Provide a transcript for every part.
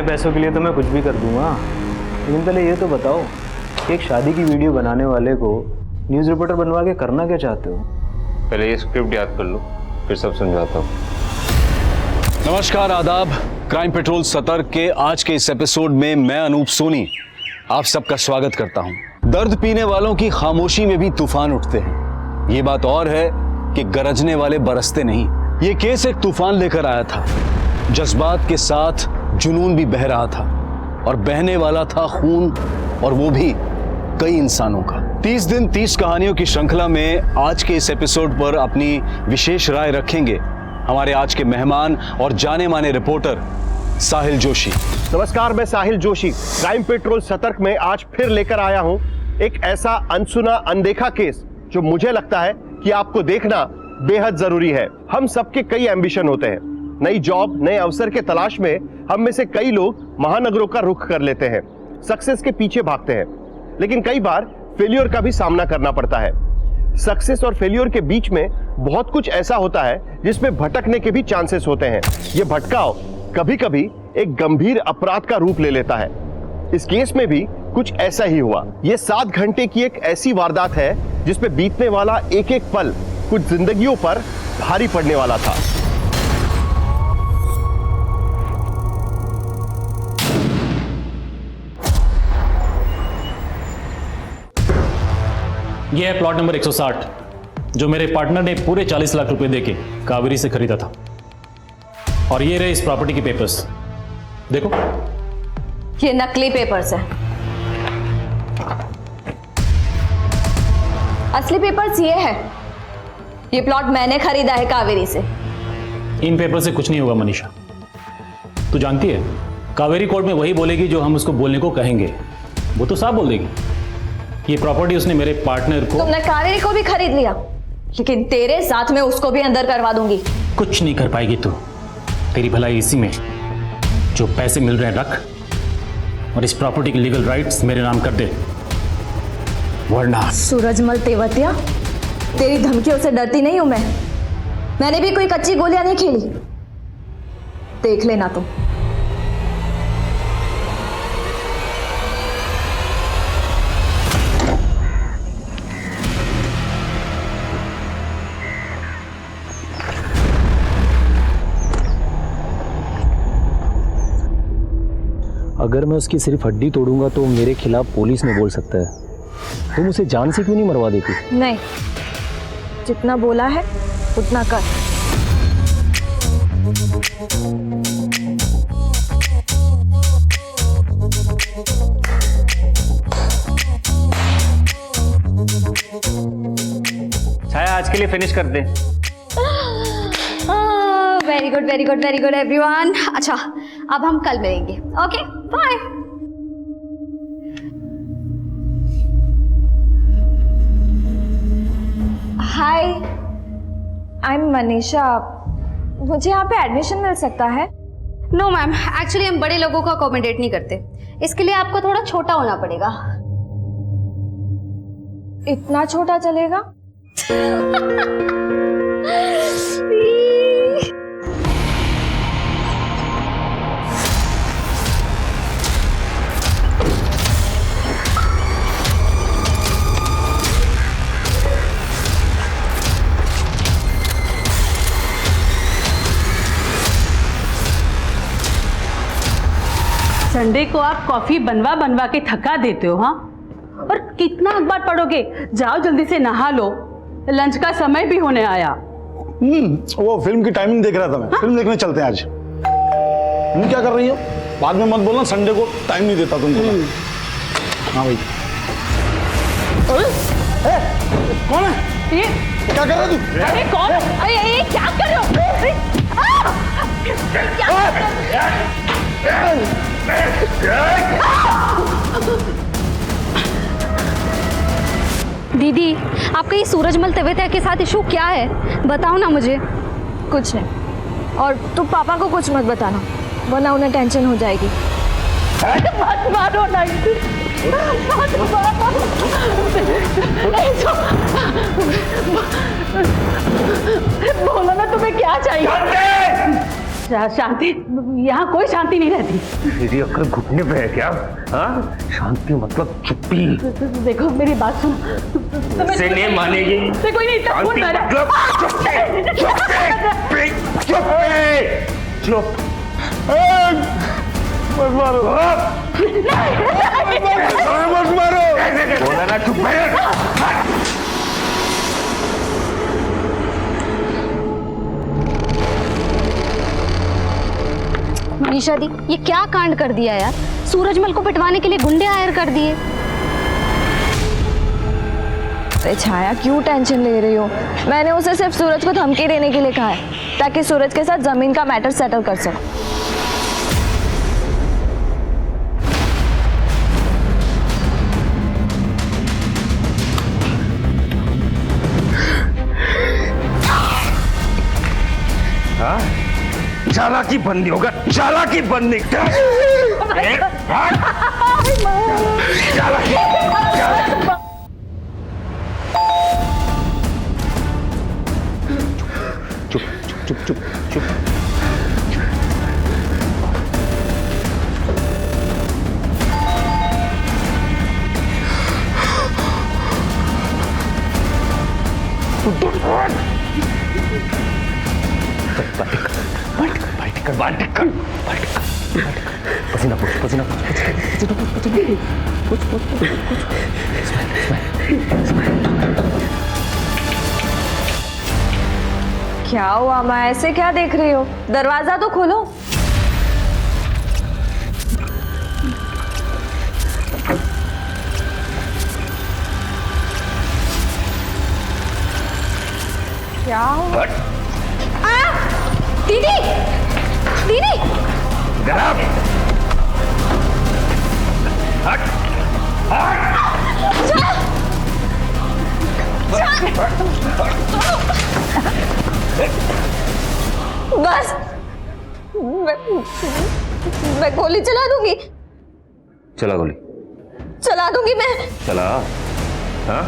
इतने पैसों के लिए तो मैं कुछ भी कर दूंगा, लेकिन पहले ये तो बताओ कि एक शादी की वीडियो बनाने वाले को न्यूज़ रिपोर्टर बनवा के करना क्या चाहते हो? पहले ये स्क्रिप्ट याद कर लो, फिर सब समझाता हूँ। नमस्कार, आदाब। क्राइम पेट्रोल सतर्क के आज के इस एपिसोड में मैं अनूप सोनी आप सबका स्वागत करता हूं। दर्द पीने वालों की खामोशी में भी तूफान उठते हैं। ये बात और है कि गरजने वाले बरसते नहीं। ये केस एक तूफान लेकर आया था। जज्बात के साथ जुनून भी बह रहा था और बहने वाला था खून, और वो भी कई इंसानों का। 30 दिन 30 कहानियों की श्रृंखला में आज के इस एपिसोड पर अपनी विशेष राय रखेंगे हमारे आज के मेहमान और जाने माने रिपोर्टर साहिल जोशी। नमस्कार, मैं साहिल जोशी क्राइम पेट्रोल सतर्क में आज फिर लेकर आया हूं एक ऐसा अनसुना अनदेखा केस जो मुझे लगता है कि आपको देखना बेहद जरूरी है। हम सबके कई एम्बिशन होते हैं। नई जॉब, नए अवसर के तलाश में हम में से कई लोग महानगरों का रुख कर लेते हैं, सक्सेस के पीछे भागते हैं, लेकिन कई बार फेल्योर का भी सामना करना पड़ता है। सक्सेस और फेल्योर के बीच में बहुत कुछ ऐसा होता है जिसमें भटकने के भी चांसेस होते हैं। यह भटकाव कभी कभी एक गंभीर अपराध का रूप ले लेता है। इस केस में भी कुछ ऐसा ही हुआ। यह 7 घंटे की एक ऐसी वारदात है जिसमें बीतने वाला एक एक पल कुछ जिंदगियों पर भारी पड़ने वाला था। यह है प्लॉट नंबर 160 जो मेरे पार्टनर ने पूरे 40 लाख रुपए देके कावेरी से खरीदा था। और ये रहे इस प्रॉपर्टी के पेपर्स, देखो। ये नकली पेपर्स है। असली पेपर्स ये है। ये प्लॉट मैंने खरीदा है कावेरी से। इन पेपर से कुछ नहीं होगा मनीषा। तू जानती है कावेरी कोर्ट में वही बोलेगी जो हम उसको बोलने को कहेंगे। वो तो साफ बोल देगी। ये प्रॉपर्टी उसने मेरे पार्टनर को। तुमने कावेरी को भी खरीद लिया, लेकिन तेरे साथ में उसको भी अंदर करवा दूंगी। कुछ नहीं कर पाएगी तू। तेरी भलाई इसी में, जो पैसे मिल रहे हैं रख, और इस प्रॉपर्टी के लीगल राइट्स मेरे नाम कर दे, वरना। सूरजमल तेवतिया, तेरी धमकियों से डरती नहीं हूं मैं। मैंने भी कोई कच्ची गोलियां नहीं खेली। देख लेना तुम। अगर मैं उसकी सिर्फ हड्डी तोड़ूंगा तो मेरे खिलाफ पुलिस में बोल सकता है। तुम उसे जान से क्यों नहीं मरवा देती? नहीं, जितना बोला है उतना कर। छाया, आज के लिए फिनिश कर दे। Very good very good very good everyone. अच्छा, अब हम कल मिलेंगे। Okay, bye. Hi, I am Manisha. मुझे यहाँ पे एडमिशन मिल सकता है? नो मैम, एक्चुअली हम बड़े लोगों को अकोमोडेट नहीं करते। इसके लिए आपको थोड़ा छोटा होना पड़ेगा। इतना छोटा चलेगा? संडे को आप कॉफी बनवा बनवा के थका देते हो। हाँ, और कितना अखबार पढ़ोगे? जाओ जल्दी से नहा लो, लंच का समय भी होने आया। वो फिल्म की टाइमिंग देख रहा था मैं। हाँ? फिल्म देखने चलते हैं आज। तुम क्या कर रही हो? बाद में मत बोलना, संडे को टाइम नहीं देता तुमको। हाँ भाई। अरे कौन है ये? क्या कर रहा है तू? अरे कौन? अरे ये क्या कर रहे हो? दीदी, आपका ये सूरजमल तेवतिया के साथ इशू क्या है? बताओ ना मुझे। कुछ नहीं, और तुम पापा को कुछ मत बताना, वरना उन्हें टेंशन हो जाएगी। मत मारो ना, मत मारो। बोलो ना, तुम्हें क्या चाहिए? शांति, यहाँ कोई शांति नहीं रहती। तेरी अक्ल घुटने पे है क्या? हाँ, शांति मतलब चुप्पी। देखो मेरी बात सुनो, से नहीं मानेगी। कोई नहीं, इतना खून बह रहा है। चुप। मत मारो, मत मारो। बोला ना चुप है। मनीषा दी, ये क्या कांड कर दिया यार। सूरजमल को पिटवाने के लिए गुंडे हायर कर दिए। अरे छाया, क्यों टेंशन ले रही हो? मैंने उसे सिर्फ सूरज को धमकी देने के लिए कहा है, ताकि सूरज के साथ जमीन का मैटर सेटल कर सको। चालाकी बंदी होगा, चालाकी बंदी। चुप चुप चुप चुप। पसीना पूछ, पसीना पूछ, क्या हुआ माँ, ऐसे क्या देख रही हो? दरवाजा तो खोलो। क्या हुआ? दीदी, दीदी, गरम। हट, हट। बस, मैं गोली चला दूंगी। चला गोली, चला दूंगी मैं। चला। हाँ,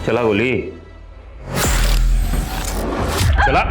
चला गोली, चला।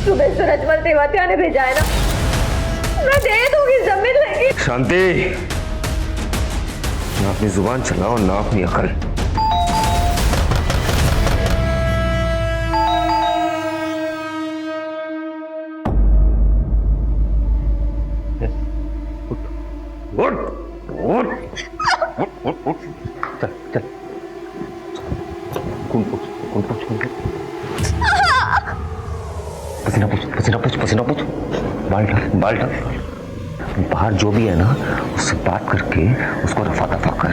सुबह सूरजमल तेवतिया ने भेजा है ना, मैं दे दूंगी जमीन लेके। शांति, ना अपनी जुबान चलाओ ना अपनी अकल। उठ, उठ, उठ, उठ, उठ, चल, चल। खून पूछ, खून पूछ, खून पूछ। पसीना पूछ, पसीना पूछ, पसीना पूछ। बाल डाल, बाल डाल। बाहर जो भी है ना, उससे बात करके उसको रफा दफा कर,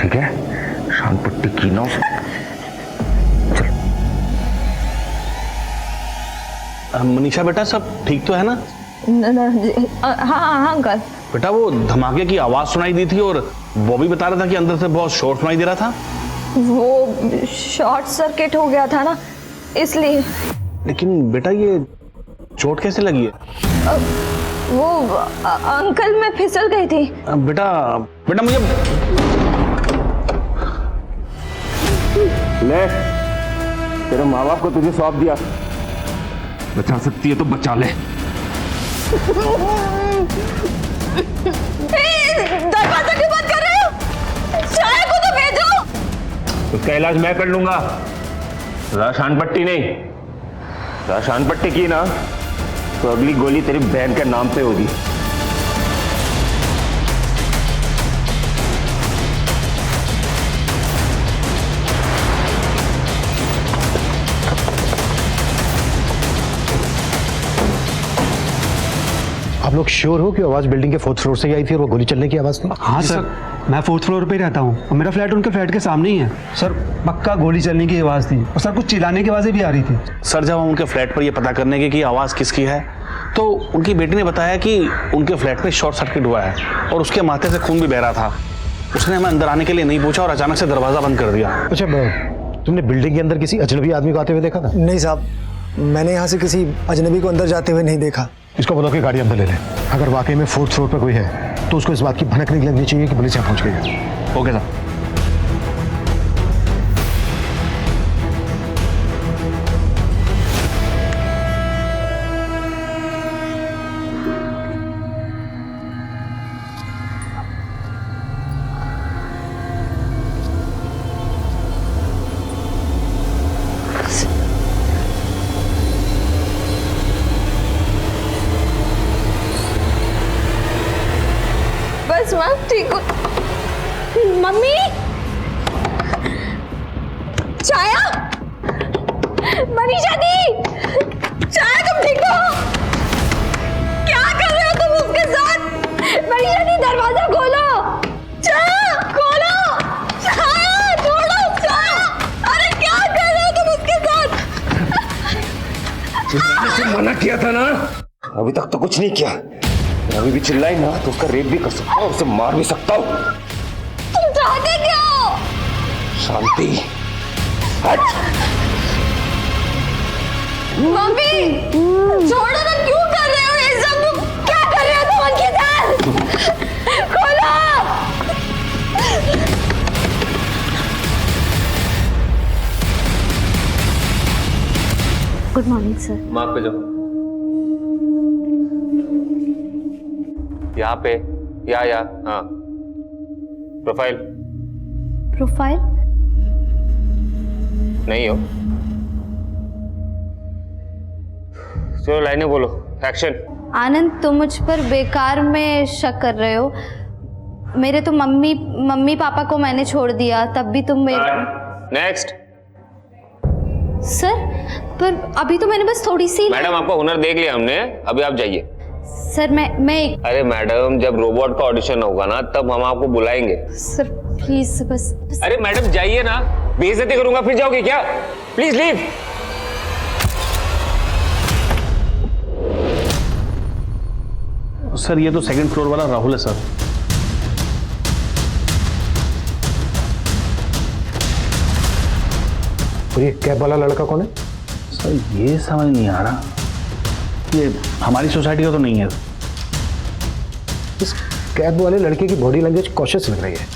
ठीक है? शान पट्टी की ना। चल। मनीषा बेटा, सब ठीक तो है ना? हाँ अंकल। बेटा, वो धमाके की आवाज सुनाई दी थी और बॉबी बता रहा था कि अंदर से बहुत शोर सुनाई दे रहा था। वो शॉर्ट सर्किट हो गया था ना, इसलिए। लेकिन बेटा, ये चोट कैसे लगी है? वो अंकल, मैं फिसल गई थी। बेटा, बेटा मुझे ले, तेरे माँ बाप को तुझे सौंप दिया, बचा सकती है तो बचा ले। दरवाजा क्यों बंद कर रहे हो? चाय को तो भेजो। उसका इलाज मैं कर लूंगा, शान पट्टी नहीं। शान पट्टी की ना तो अगली गोली तेरी बहन के नाम पे होगी। अब आप लोग श्योर हो कि आवाज बिल्डिंग के 4th फ्लोर से ही आई थी और वो गोली चलने की आवाज थी? हाँ सर, मैं 4th फ्लोर पे ही रहता हूँ और मेरा फ्लैट उनके फ्लैट के सामने ही है। सर पक्का गोली चलने की आवाज़ थी और सर कुछ चिल्लाने की आवाज़ें भी आ रही थी। सर जब हम उनके फ्लैट पर ये पता करने की कि आवाज़ किसकी है तो उनकी बेटी ने बताया कि उनके फ्लैट में शॉर्ट सर्किट हुआ है और उसके माथे से खून भी बह रहा था। उसने हमें अंदर आने के लिए नहीं पूछा और अचानक से दरवाज़ा बंद कर दिया। अच्छा, तुमने बिल्डिंग के अंदर किसी अजनबी आदमी को आते हुए देखा था? नहीं साहब, मैंने यहाँ से किसी अजनबी को अंदर जाते हुए नहीं देखा। इसको बताओ कि गाड़ी अंदर ले ले। अगर वाकई में 4th फ्लोर पर कोई है तो उसको इस बात की भनक नहीं लगनी चाहिए कि पुलिस यहाँ पहुँच गई है। Okay sir. बस मैम ठीक हो। मम्मी, छाया, मनीषा दी, छाया तुम ठीक हो? क्या कर रहे हो तुम उसके साथ? मनीषा दी दरवाजा खोलो, छाया खोलो, छाया छोड़ो, छाया, अरे क्या कर रहे हो तुम उसके साथ? मैंने मना किया था ना, अभी तक तो कुछ नहीं किया। अभी भी चिल्लाई ना तो उसका रेप भी कर सकता हूँ, उसे मार भी सकता हूँ। तुम चाहते क्या हो? शांति, हट। मम्मी छोड़ो ना, क्यों कर रहे हो ये सब? तुम क्या कर रहे हो तुम उनके साथ? खोलो। Good morning sir. माफ पे जाओ, यहाँ पे या हाँ, प्रोफाइल प्रोफाइल नहीं हो। चलो लाइनें बोलो, एक्शन। आनंद, तुम मुझ पर बेकार में शक कर रहे हो। मेरे तो मम्मी पापा को मैंने छोड़ दिया, तब भी तुम मेरे। नेक्स्ट। सर पर अभी तो मैंने बस थोड़ी सी। मैडम आपका हुनर देख लिया हमने, अभी आप जाइए। सर मैं अरे मैडम, जब रोबोट का ऑडिशन होगा ना तब हम आपको बुलाएंगे। सर प्लीज बस। अरे मैडम जाइए ना, बेइज्जती करूंगा फिर जाओगे क्या? Please leave. सर ये तो 2nd फ्लोर वाला राहुल है सर। और ये कैब वाला लड़का कौन है? सर ये समझ नहीं आ रहा, ये हमारी सोसाइटी का तो नहीं है। इस कैब वाले लड़के की बॉडी लैंग्वेज कॉशियस लग रही है।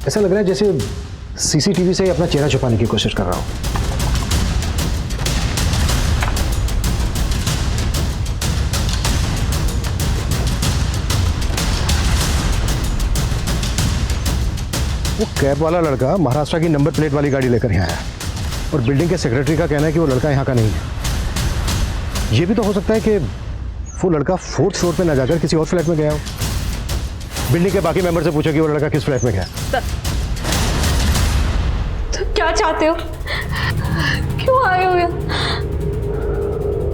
ऐसा लग रहा है जैसे सीसीटीवी से अपना चेहरा छुपाने की कोशिश कर रहा हो। वो कैब वाला लड़का महाराष्ट्र की नंबर प्लेट वाली गाड़ी लेकर यहाँ आया और बिल्डिंग के सेक्रेटरी का कहना है कि वो लड़का यहाँ का नहीं है। ये भी तो हो सकता है कि वो लड़का 4th फ्लोर पे ना जाकर किसी और फ्लैट में गया हो। बिल्डिंग के बाकी मेंबर से पूछो कि वो लड़का किस फ्लैट में गया। तो क्या चाहते हो? क्यों आए हो यहाँ?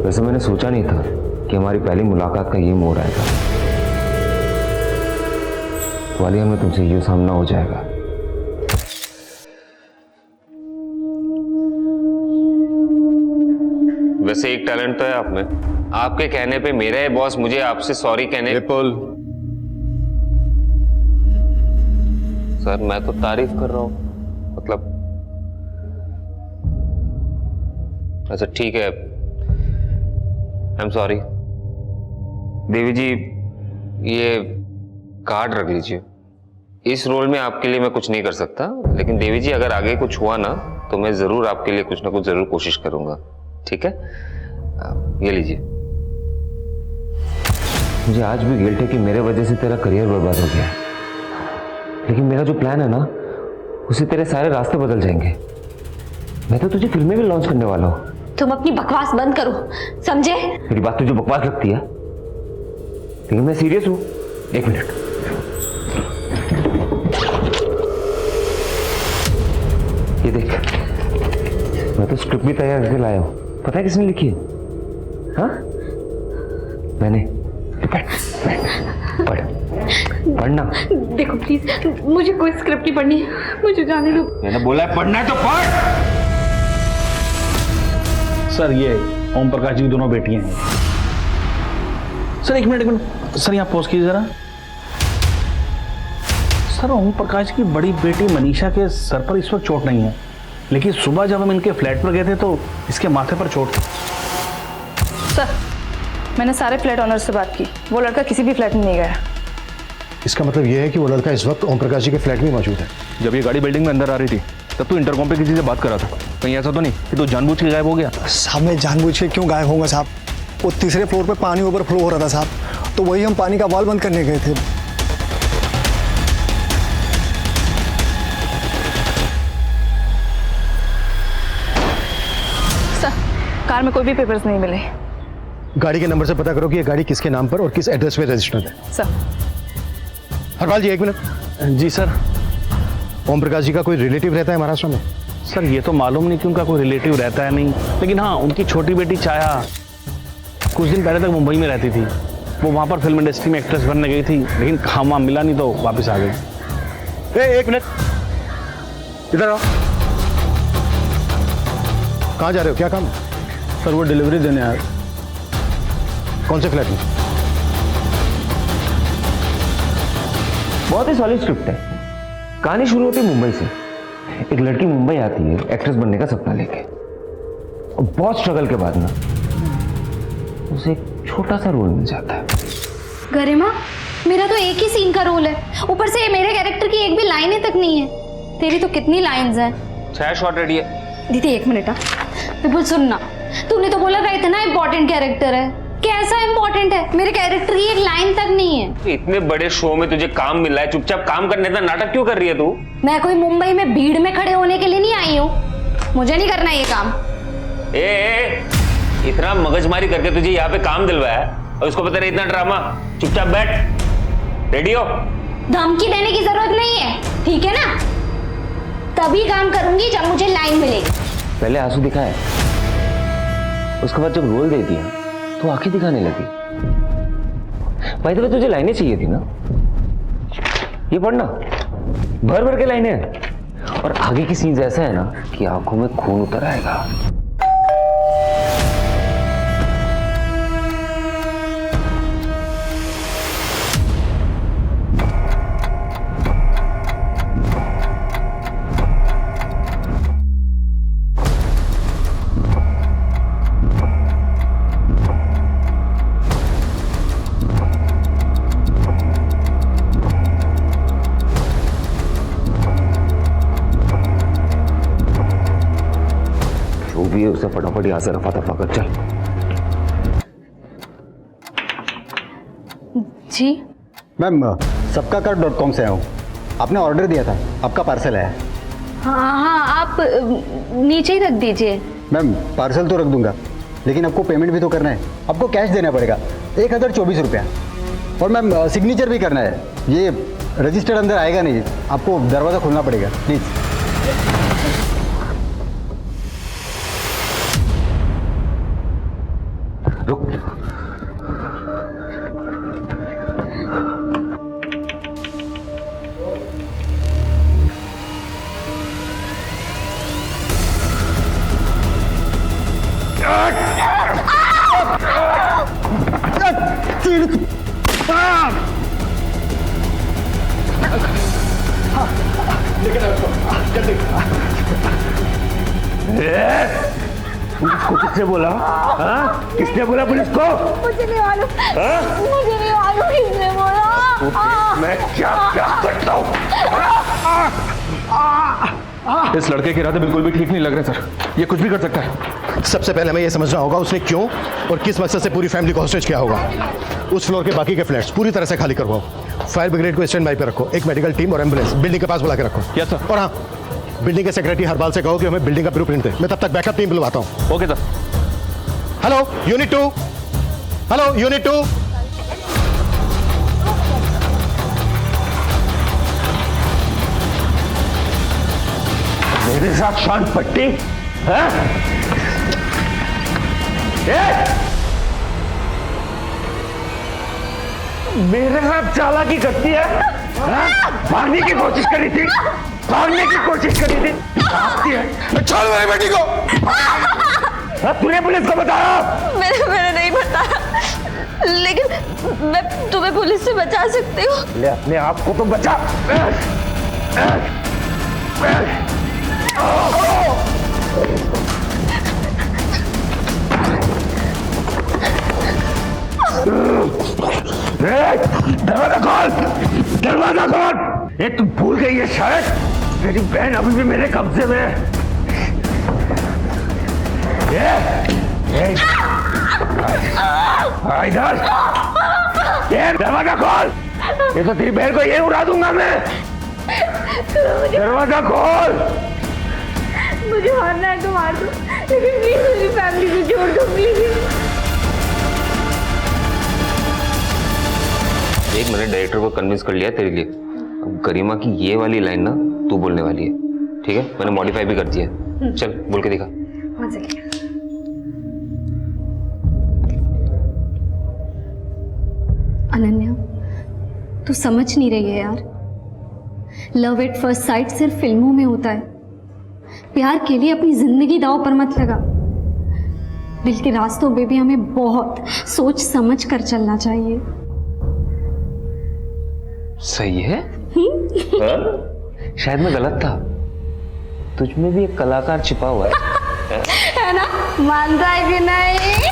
वैसे मैंने सोचा नहीं था कि हमारी पहली मुलाकात का ये मोड़ आएगा। वालिया, में तुमसे ये सामना हो जाएगा। वैसे एक टैलेंट तो है आप में। आपके कहने पे मेरा ही बॉस मुझे आपसे सॉरी कहने। विपुल सर, मैं तो तारीफ कर रहा हूं, मतलब अच्छा ठीक है, आई एम सॉरी। देवी जी, ये कार्ड रख लीजिए। इस रोल में आपके लिए मैं कुछ नहीं कर सकता, लेकिन देवी जी अगर आगे कुछ हुआ ना तो मैं जरूर आपके लिए कुछ ना कुछ जरूर कोशिश करूंगा, ठीक है? ये लीजिए। मुझे आज भी गिल्ट है कि मेरे वजह से तेरा करियर बर्बाद हो गया, लेकिन मेरा जो प्लान है ना उससे तेरे सारे रास्ते बदल जाएंगे। मैं तो तुझे फिल्में भी लॉन्च करने वाला हूँ। तुम अपनी बकवास बंद करो, समझे? मेरी बात तुझे बकवास लगती है, लेकिन मैं सीरियस हूँ। एक मिनट, ये देख, मैं तो स्क्रिप्ट भी तैयार करके लाया हूँ। पता है किसने लिखी है? हाँ, मैंने। पढ़ पढ़ना। देखो प्लीज, मुझे कोई स्क्रिप्ट नहीं पढ़नी, मुझे जाने दो। मैंने बोला है पढ़ना है तो पढ़। सर ये ओम प्रकाश जी की दोनों बेटियां हैं। सर एक मिनट सर, यहाँ पॉज कीजिए जरा। सर ओम प्रकाश की बड़ी बेटी मनीषा के सर पर इस वक्त चोट नहीं है, लेकिन सुबह जब हम इनके फ्लैट पर गए थे तो इसके माथे पर चोट थी। सर मैंने सारे फ्लैट ऑनर से बात की, वो लड़का किसी भी फ्लैट में नहीं गया। इसका मतलब यह है कि वो लड़का इस वक्त ओम प्रकाश जी के फ्लैट में मौजूद है। जब ये गाड़ी बिल्डिंग में अंदर आ रही थी तब तो इंटरकॉम पे किसी से बात कर रहा था, कहीं ऐसा तो नहीं कि तो जानबूझ के गायब हो गया? साहब मैं जानबूझ के क्यों गायब होऊंगा साहब? वो तीसरे फ्लोर पे पानी ओवरफ्लो हो रहा था साहब, तो वही हम पानी का वाल बंद करने गए थे। सर कार में कोई भी पेपर्स नहीं मिले। गाड़ी के नंबर से पता करो कि ये गाड़ी किसके नाम पर और किस एड्रेस पे रजिस्टर्ड है। सर हरपाल जी एक मिनट। जी सर। ओम प्रकाश जी का कोई रिलेटिव रहता है महाराष्ट्र में? सर ये तो मालूम नहीं कि उनका कोई रिलेटिव रहता है नहीं, लेकिन हाँ उनकी छोटी बेटी छाया कुछ दिन पहले तक मुंबई में रहती थी। वो वहाँ पर फिल्म इंडस्ट्री में एक्ट्रेस बनने गई थी, लेकिन काम वहाँ मिला नहीं तो वापस आ गई। एक मिनट, इधर आओ। कहाँ जा रहे हो, क्या काम? सर वो डिलीवरी देने आए। कौन से फ्लैट में? बहुत ही सॉलिड स्क्रिप्ट है। कहानी शुरू होती है मुंबई से। एक लड़की मुंबई आती है एक्ट्रेस बनने का सपना लेके, और बहुत स्ट्रगल के बाद ना उसे एक छोटा सा रोल मिल जाता है। गरिमा, मेरा तो एक ही सीन का रोल है, ऊपर से मेरे कैरेक्टर की एक भी लाइनें तक नहीं है। तेरी तो कितनी लाइंस हैं? 6 शॉट रेडी है। दीदी एक मिनट। विपुल सुनना, तूने तो बोला था इतना इम्पोर्टेंट कैरेक्टर है, कैसा इम्पोर्टेंट है? मेरे कैरेक्टर की एक लाइन तक नहीं है। इतने बड़े शो में तुझे काम मिला है, चुपचाप काम करने का नाटक क्यों कर रही है तू? मैं कोई मुंबई में भीड़ में खड़े होने के लिए नहीं आई हूँ, मुझे नहीं करना ये काम। इतना मगजमारी करके तुझे यहाँ पे काम दिलवाया है और उसको पता नहीं इतना ड्रामा। चुपचाप बैठ, रेडी हो? धमकी देने की जरूरत नहीं है, ठीक है ना? तभी काम करूंगी जब मुझे लाइन मिलेगी। पहले आंसू दिखाए, उसके बाद जब रोल दे दिया तो आंखें दिखाने लगी। भाई तो तुझे लाइनें चाहिए थी ना, ये पढ़ना, भर भर के लाइनें हैं। और आगे की सीन्स ऐसा है ना कि आंखों में खून उतर आएगा। उसे फटाफट यहाँ से रफा दफा कर चल। जी मैम सबकाकार.com से आया हूँ, आपने ऑर्डर दिया था, आपका पार्सल है। हाँ, आप नीचे ही रख दीजिए। मैम पार्सल तो रख दूंगा, लेकिन आपको पेमेंट भी तो करना है, आपको कैश देना पड़ेगा 1024 रुपया। और मैम सिग्नेचर भी करना है, ये रजिस्टर अंदर आएगा नहीं, आपको दरवाज़ा खोलना पड़ेगा प्लीज़। रुक, पुलिस को किसने बोला? हाँ? किसने बोला पुलिस को? मुझे नहीं मालूम, मुझे नहीं मालूम किसने बोला। मैं क्या क्या करता हूँ? इस लड़के के इरादे बिल्कुल भी ठीक नहीं लग रहे सर, ये कुछ भी कर सकता है। सबसे पहले हमें यह समझना होगा उसने क्यों और किस मकसद से पूरी फैमिली को हॉस्टेज किया होगा। उस फ्लोर के बाकी के फ्लैट्स पूरी तरह से खाली करवाओ, फायर ब्रिगेड को स्टैंड बाई पे रखो, एक मेडिकल टीम और एम्बुलेंस बिल्डिंग के पास बुला के रखो। Yes sir. और हाँ, बिल्डिंग के सेक्रेटरी हरपाल से कहो कि हमें बिल्डिंग का ब्लूप्रिंट दे, मैं तब तक बैकअप टीम बुलवाता हूँ। Okay sir. Hello unit 2, hello unit 2। मेरे साथ शांत पट्टी है? मेरे साथ चालाकी करती है हाँ? भागने की कोशिश करी थी, भागने की कोशिश करी थी, भागती है। छोड़ मेरी बेटी को। हाँ, तूने पुलिस को बताया? मैंने नहीं बताया, लेकिन मैं तुम्हें पुलिस से बचा सकती हूँ। ले अपने आप को तो बचा। दरवाजा खोल, दरवाजा खोल। ये तुम भूल गई है शायद, मेरी बहन अभी भी मेरे कब्जे में है। इधर ये दरवाजा खोल, ये तो तेरी बहन को ये उड़ा दूंगा मैं। दरवाजा खोल। मुझे मारना है तो मार दो, लेकिन प्लीज मेरी फैमिली को छोड़ दो प्लीज। एक मैंने डायरेक्टर को कन्विंस कर लिया तेरे लिए। अब गरिमा की ये वाली लाइन ना तू बोलने वाली है, ठीक है? मैंने मॉडिफाई भी कर दिया है। चल बोल के दिखा। अनन्या, तू समझ नहीं रही है यार। लव एट फर्स्ट साइट सिर्फ फिल्मों में होता है। प्यार के लिए अपनी जिंदगी दांव पर मत लगा। दिल के रास्तों पे भी हमें बहुत सोच समझ कर चलना चाहिए। सही है? शायद मैं गलत था, तुझ में भी एक कलाकार छिपा हुआ है। है ना? मानता है कि नहीं?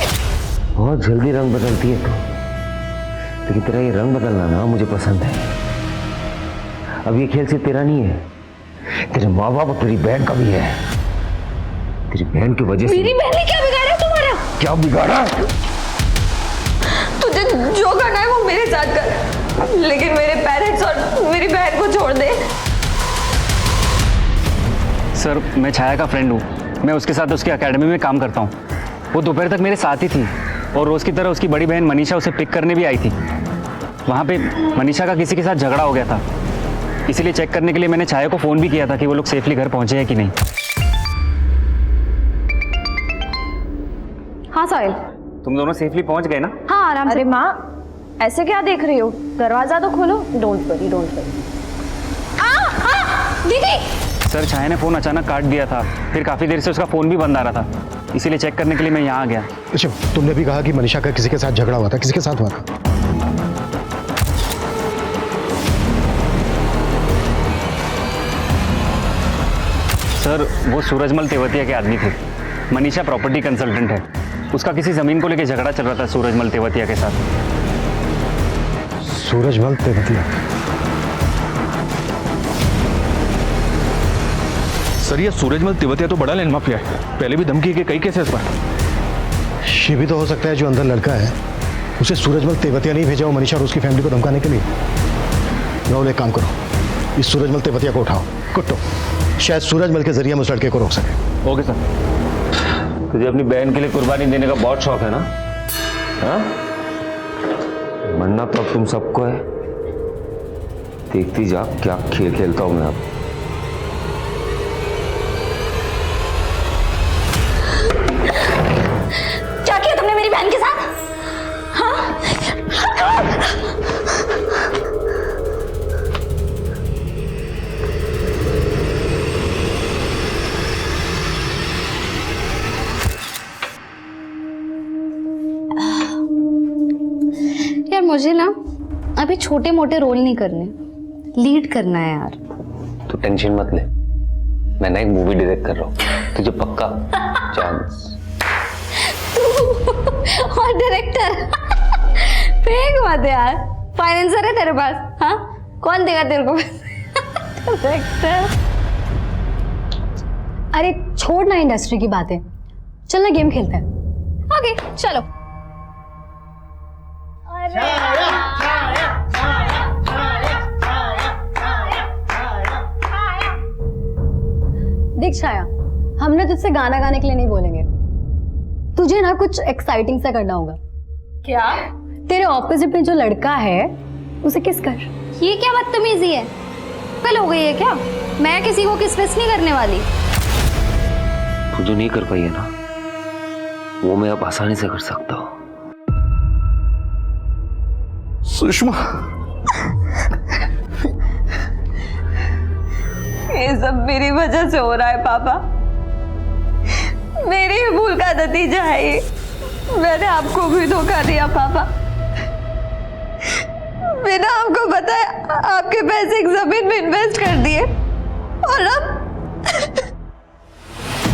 बहुत जल्दी रंग बदलती है तू, लेकिन तेरा ये रंग बदलना ना मुझे पसंद है। अब ये खेल सिर्फ तेरा नहीं है, तेरे माँ बाप और तेरी बहन का भी है। तेरी बहन की वजह से। मेरी बहन ने क्या बिगाड़ा तुम्हारा? क्या बिगाड़ा? तुझे जो करना है वो मेरे साथ कर, लेकिन मेरे पेरेंट्स और मेरी बहन को छोड़ दे। सर, मैं छाया का फ्रेंड हूँ। मैं उसके साथ उसकी एकेडमी में काम करता हूँ। वो दोपहर तक मेरे साथ ही थी और रोज़ की तरह उसकी बड़ी बहन मनीषा उसे पिक करने भी आई थी। वहाँ पे मनीषा का किसी के साथ झगड़ा हो गया था, इसीलिए चेक करने के लिए मैंने छाया को फ़ोन भी किया था कि वो लोग सेफली घर पहुँचे हैं कि नहीं। हाँ साहिल। तुम दोनों सेफली पहुँच गए ना? हाँ आराम से। अरे माँ, ऐसे क्या देख रही हो? दरवाजा तो खोलो। Don't worry, don't worry. दीदी! सर, छाया ने फ़ोन अचानक काट दिया था, फिर काफ़ी देर से उसका फ़ोन भी बंद आ रहा था, इसीलिए चेक करने के लिए मैं यहाँ आ गया। अच्छा, तुमने भी कहा कि मनीषा का किसी के साथ झगड़ा हुआ था, किसके साथ हुआ था? सर, वो सूरजमल तेवतिया के आदमी थे। मनीषा प्रॉपर्टी कंसल्टेंट है, उसका किसी ज़मीन को लेकर झगड़ा चल रहा था सूरजमल तेवतिया के साथ। सूरजमल तेवतिया? सर, ये सूरजमल तेवतिया तो बड़ा लैंड माफिया है, पहले भी धमकी के कई केसेस पर। ये भी तो हो सकता है जो अंदर लड़का है उसे सूरजमल तेवतिया नहीं भेजा हो मनीषा और उसकी फैमिली को धमकाने के लिए। राहुल, एक काम करो, इस सूरजमल तेवतिया को उठाओ, कुट्टो, शायद सूरजमल के जरिए हम उस लड़के को रोक सके। Okay sir. तुझे अपनी बहन के लिए कुर्बानी देने का बहुत शौक है ना? हाँ? मरना तो अब तुम सबको है। देखती जा क्या खेल खेलता हूं मैं अब। क्या किया तुमने मेरी बहन के साथ? हाँ? यार मुझे ना अभी छोटे मोटे रोल नहीं करने, लीड करना है यार। तू टेंशन मत ले, मैं ना एक मूवी डायरेक्ट कर रहा हूँ, तुझे पक्का चांस। और डायरेक्टर? फेंक मत यार, फाइनेंसर है तेरे पास? हाँ, कौन देगा तेरे को डायरेक्टर? अरे छोड़ ना इंडस्ट्री की बातें, चल ना गेम खेलते हैं। ओके चलो। देख छाया, हमने तुझसे गाना गाने के लिए नहीं बोलेंगे, तुझे ना कुछ एक्साइटिंग सा करना होगा। क्या? तेरे ऑपोजिट में जो लड़का है उसे किस कर। ये क्या बदतमीजी है? कल हो गई है क्या? मैं किसी को किस नहीं करने वाली। तू जो नहीं कर पाई है ना, वो मैं अब आसानी से कर सकता हूँ। सुषमा, ये सब मेरी वजह से हो रहा है पापा, मेरी ही भूल का नतीजा है ये। मैंने आपको भी धोखा दिया पापा, बिना आपको बताए आपके पैसे एक जमीन में इन्वेस्ट कर दिए, और अब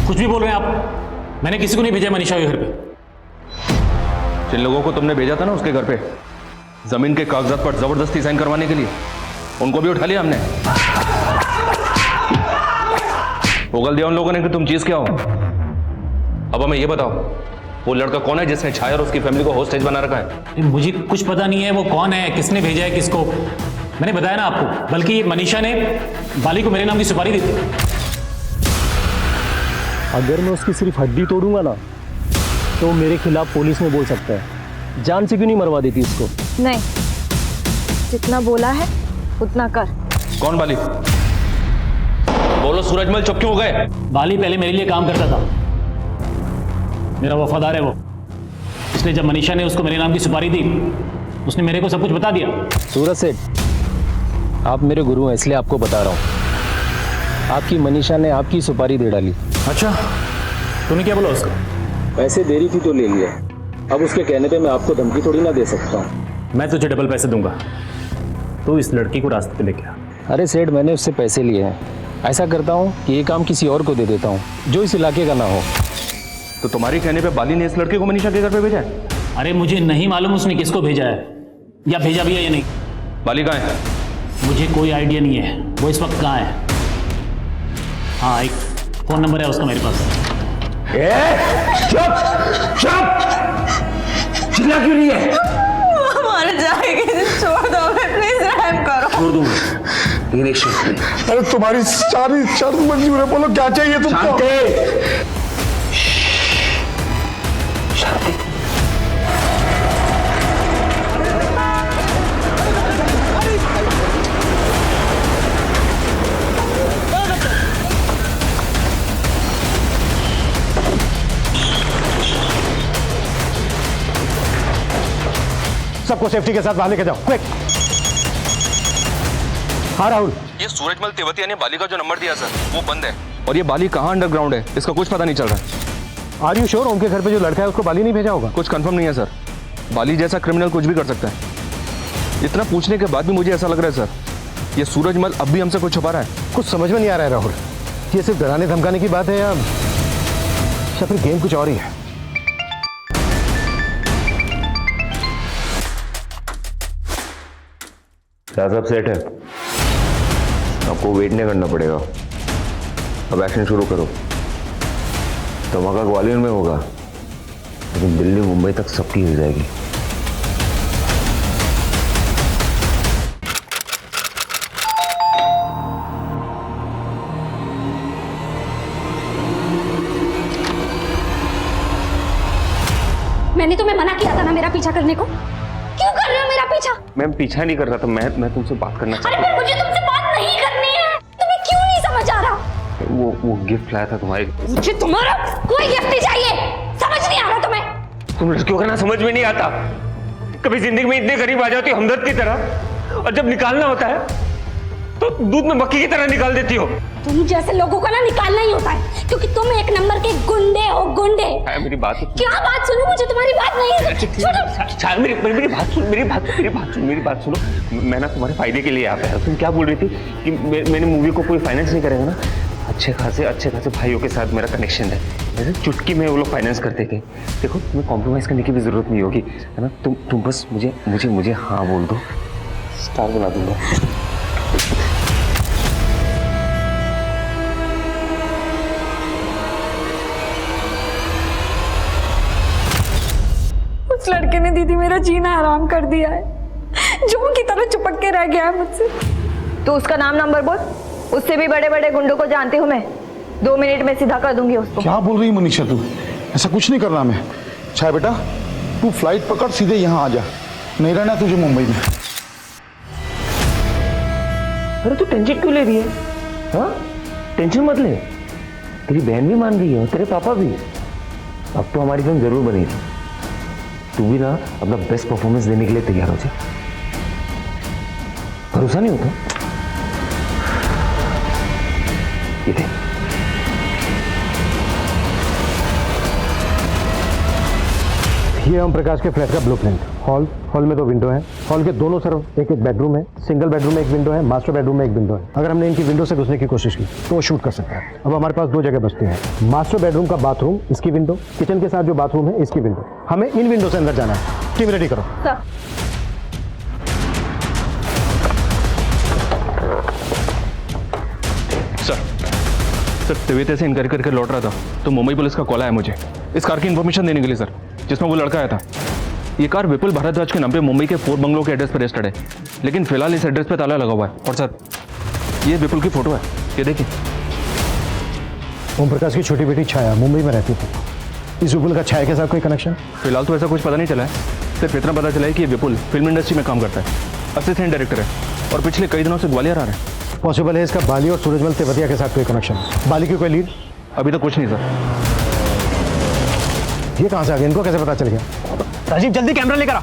कुछ भी बोल रहे हैं आप? मैंने किसी को नहीं भेजा मनीषा के घर पे। जिन लोगों को तुमने भेजा था ना उसके घर पे जमीन के कागजात पर जबरदस्ती साइन करवाने के लिए, उनको भी उठा लिया हमने। उगल दिया उन लोगों ने कि तुम चीज क्या हो। अब हमें ये बताओ, वो लड़का कौन है जिसने छाया और उसकी फैमिली को होस्टेज बना रखा है? मुझे कुछ पता नहीं है वो कौन है, किसने भेजा है किसको। मैंने बताया ना आपको, बल्कि मनीषा ने बाली को मेरे नाम की सुपारी दी थी। अगर मैं उसकी सिर्फ हड्डी तोड़ूंगा ना तो वो मेरे खिलाफ पुलिस में बोल सकता है। जान से क्यों नहीं मरवा देती उसको? नहीं, जितना बोला है उतना कर। कौन बाली? बोलो सूरजमल, चुप क्यों हो गए? बाली पहले मेरे लिए काम करता था, मेरा वफादार है वो। इसलिए जब मनीषा ने उसको मेरे नाम की सुपारी दी, उसने मेरे को सब कुछ बता दिया। सूरज सेठ, आप मेरे गुरु हैं इसलिए आपको बता रहा हूँ। आपकी मनीषा ने आपकी सुपारी दे डाली। अच्छा, तूने क्या बोला उसको? पैसे दे रही थी तो ले लिया। अब उसके कहने पे मैं आपको धमकी थोड़ी ना दे सकता हूँ। मैं तुझे डबल पैसे दूंगा, तू इस लड़की को रास्ते पे लेके आ। अरे सेठ, मैंने उससे पैसे लिए हैं। ऐसा करता हूँ कि ये काम किसी और को दे देता हूँ जो इस इलाके का ना हो। तो तुम्हारी कहने पे बाली ने इस लड़के को मनीषा के घर पे भेजा है? अरे मुझे नहीं मालूम उसने किसको भेजा है या भेजा भी है या नहीं। बाली कहाँ है? मुझे कोई आइडिया नहीं है वो इस वक्त कहाँ है। हाँ, एक फोन नंबर है उसका मेरे पास। चुप चुप, चिल्ला क्यों रही है? मर जाएगी, छोड़ दो, प्लीज रहम करो। छोड़ दूंगा। अरे तुम्हारी सारी शर्त मंजूर है, बोलो क्या चाहिए तुमको? सबको सेफ्टी के साथ बाहर लेके जाओ, क्विक। हाँ राहुल, ये सूरजमल तेवतिया ने बाली का जो नंबर दिया सर वो बंद है, और ये बाली कहाँ अंडरग्राउंड है इसका कुछ पता नहीं चल रहा। आर यू श्योर उनके घर पे जो लड़का है उसको बाली नहीं भेजा होगा? कुछ कंफर्म नहीं है सर। बाली जैसा क्रिमिनल कुछ भी कर सकता है। इतना पूछने के बाद भी मुझे ऐसा लग रहा है सर, ये सूरजमल अब भी हमसे कुछ छुपा रहा है। कुछ समझ में नहीं आ रहा है राहुल, ये सिर्फ डराने धमकाने की बात है या फिर गेम कुछ और ही है? सब सेट है, आपको वेट नहीं करना पड़ेगा। अब एक्शन शुरू करो। धमाका ग्वालियर में होगा, लेकिन दिल्ली मुंबई तक सबकी हो जाएगी। मैंने तुम्हें मना किया था ना मेरा पीछा करने को, क्यों कर रहे हो मेरा पीछा? मैम पीछा नहीं कर रहा था, मैं तुमसे बात करना अरे पर मुझे तुमसे बात नहीं करनी है, तुम्हें क्यों नहीं समझ आ रहा? वो गिफ्ट लाया था तुम्हारे। मुझे तुम्हारा कोई गिफ्ट नहीं चाहिए, समझ नहीं आ रहा तुम्हें? तुम लड़कियों का ना समझ में नहीं आता, कभी जिंदगी में इतने करीब आ जाती हो हमदर्द की तरह, और जब निकालना होता है तो दूध में मक्खी की तरह निकाल देती हो। तुम जैसे लोगों का ना निकालना ही होता है, क्योंकि तुम एक नंबर के गुंडे हो, गुंडे। मेरी बात क्या बात सुनो, मुझे तुम्हारी बात नहीं मेरी बात सुनो। मैं ना तुम्हारे फायदे के लिए यहाँ पे आया। तुम क्या बोल रही थी कि मैंने मूवी को कोई फाइनेंस नहीं करेगा ना? अच्छे खासे भाइयों के साथ मेरा कनेक्शन है, जैसे चुटकी में वो लोग फाइनेंस करते थे। देखो तुम्हें कॉम्प्रोमाइज करने की भी जरूरत नहीं होगी, है ना? तुम बस मुझे हाँ बोल दो, स्टार बना दूंगा। उस लड़के ने दीदी मेरा जीना हराम कर दिया है, जों की तरह चिपक के रह गया है मुझसे। तो उसका नाम नंबर बोल, उससे भी बड़े बड़े गुंडों को जानती हूँ मैं, 2 मिनट में सीधा कर दूंगी उसको। क्या बोल रही मनीषा तू? ऐसा कुछ नहीं करना मैं। छाया बेटा, तू फ्लाइट पकड़ सीधे यहाँ आ जा, नहीं रहना तुझे मुंबई में। अरे तू टेंशन क्यों ले रही है? हाँ, टेंशन मत ले, तेरी बहन भी मान रही है और तेरे पापा भी। अब तो हमारी फिल्म जरूर बनेगी, तू भी ना अपना बेस्ट परफॉर्मेंस देने के लिए तैयार हो जा। भरोसा नहीं होता। ये देख, ये ओम प्रकाश के फ्लैट का ब्लूप्रिंट। हॉल में 2 विंडो हैं। हॉल के दोनों तरफ एक बेडरूम है। सिंगल बेडरूम में 1 विंडो है, मास्टर बेडरूम में 1 विंडो है। अगर हमने इनकी विंडो से घुसने की कोशिश की तो वो शूट कर सकता है। अब हमारे पास 2 जगह बचती हैं। मास्टर बेडरूम का बाथरूम, इसकी विंडो, किचन के साथ जो बाथरूम है इसकी विंडो। हमें इन विंडो से अंदर जाना है। टीम रेडी करो। सर तबीयत ऐसे इनकार करके लौट रहा था तो मुंबई पुलिस का कॉल आया मुझे इस कार की इन्फॉर्मेशन देने के लिए सर, जिसमें वो लड़का आया था। ये कार विपुल भारद्वाज के नाम पे मुंबई के 4 बंगलों के एड्रेस पर रजिस्टर्ड है, लेकिन फिलहाल इस एड्रेस पे ताला लगा हुआ है। और सर ये विपुल की फोटो है, ये देखिए। ओम प्रकाश की छोटी बेटी छाया मुंबई में रहती थी। इस विपुल का छाया के साथ कोई कनेक्शन? फिलहाल तो ऐसा कुछ पता नहीं चला है, सिर्फ इतना पता चला है कि ये विपुल फिल्म इंडस्ट्री में काम करता है, असिस्टेंट डायरेक्टर है और पिछले कई दिनों से ग्वालियर आ रहा है। पॉसिबल है इसका बाली और सूरजमल तेवतिया के साथ कोई कनेक्शन? बाली की कोई लीड? अभी तक कुछ नहीं सर। ये कहाँ से आ गया? इनको कैसे पता चल गया? राजीव जल्दी कैमरा लेकर आ।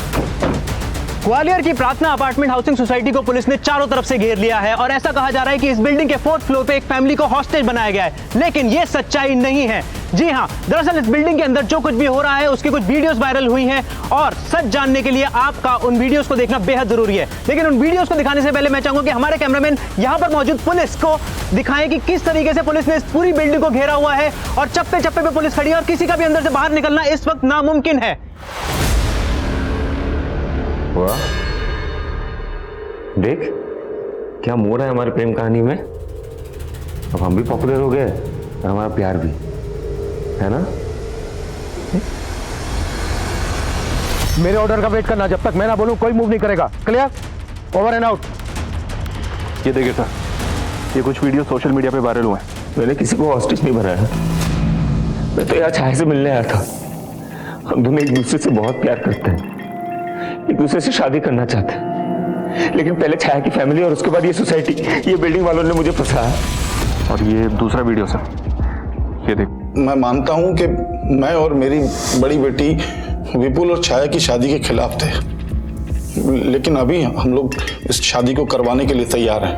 ग्वालियर की प्रार्थना अपार्टमेंट हाउसिंग सोसाइटी को पुलिस ने चारों तरफ से घेर लिया है और ऐसा कहा जा रहा है कि इस बिल्डिंग के 4th फ्लोर पे एक फैमिली को हॉस्टेज बनाया गया है, लेकिन ये सच्चाई नहीं है। जी हाँ, दरअसल इस बिल्डिंग के अंदर जो कुछ भी हो रहा है उसकी कुछ वीडियोस वायरल हुई हैं और सच जानने के लिए आपका उन वीडियोस को देखना बेहद जरूरी है। लेकिन उन वीडियोस को दिखाने से पहले मैं चाहूंगा कि हमारे कैमरामैन यहाँ पर मौजूद पुलिस को दिखाएं कि किस तरीके से पुलिस ने इस पूरी बिल्डिंग को घेरा हुआ है और चप्पे चप्पे पे पुलिस खड़ी है और किसी का भी अंदर से बाहर निकलना इस वक्त नामुमकिन है। वाह, देख क्या मोड़ है हमारी प्रेम कहानी में। अब हम भी पॉपुलर हो गए और हमारा प्यार भी, है ना? मेरे ऑर्डर का वेट करना, जब तक मैं ना बोलूं कोई मूव नहीं करेगा। क्लियर? Over and out. ये देखिए सर, ये कुछ वीडियो सोशल मीडिया पे वायरल हुए हैं। मैंने किसी को हॉस्टेज नहीं बनाया, मैं तो यहाँ छाया से मिलने आया था। हम दोनों एक दूसरे से बहुत प्यार करते हैं, एक दूसरे से शादी करना चाहते हैं, लेकिन पहले छाया की फैमिली और उसके बाद ये सोसाइटी, ये बिल्डिंग वालों ने मुझे फंसाया। और ये दूसरा वीडियो सर, ये देख। मैं मानता हूं कि मैं और मेरी बड़ी बेटी विपुल और छाया की शादी के खिलाफ थे, लेकिन अभी हम लोग इस शादी को करवाने के लिए तैयार हैं।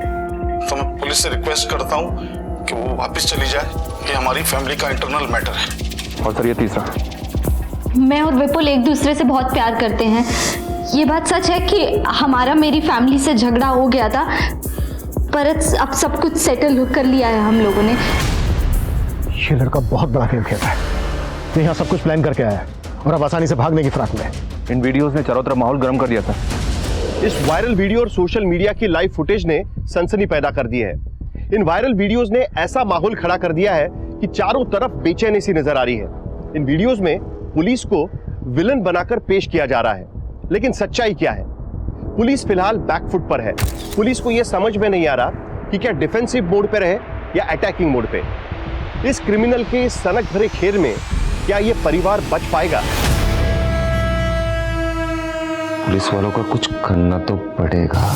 तो मैं पुलिस से रिक्वेस्ट करता हूं कि वो वापस चली जाए, कि हमारी फैमिली का इंटरनल मैटर है। और सर ये तीसरा, मैं और विपुल एक दूसरे से बहुत प्यार करते हैं। ये बात सच है कि हमारा मेरी फैमिली से झगड़ा हो गया था, पर अब सब कुछ सेटल कर लिया है हम लोगों ने। ये लड़का बहुत बड़ा खेल खेलता है। ये यहाँ सब कुछ प्लान करके आया है और अब आसानी से भागने की फिराक में है। इन वीडियोस ने चारों तरफ माहौल गर्म कर दिया था। इस वायरल वीडियो और सोशल मीडिया की लाइव फुटेज ने सनसनी पैदा कर दी है। इन वायरल वीडियोस ने ऐसा माहौल खड़ा कर दिया है कि चारों तरफ बेचैनी सी नजर आ रही है। इन वीडियोस में पुलिस को विलन बनाकर पेश किया जा रहा है, लेकिन सच्चाई क्या है? पुलिस फिलहाल बैकफुट पर है। पुलिस को यह समझ में नहीं आ रहा कि क्या डिफेंसिव मोड पे रहे या अटैकिंग मोड पे। इस क्रिमिनल के इस सनक भरे खेल में क्या यह परिवार बच पाएगा? पुलिस वालों का कुछ करना तो पड़ेगा।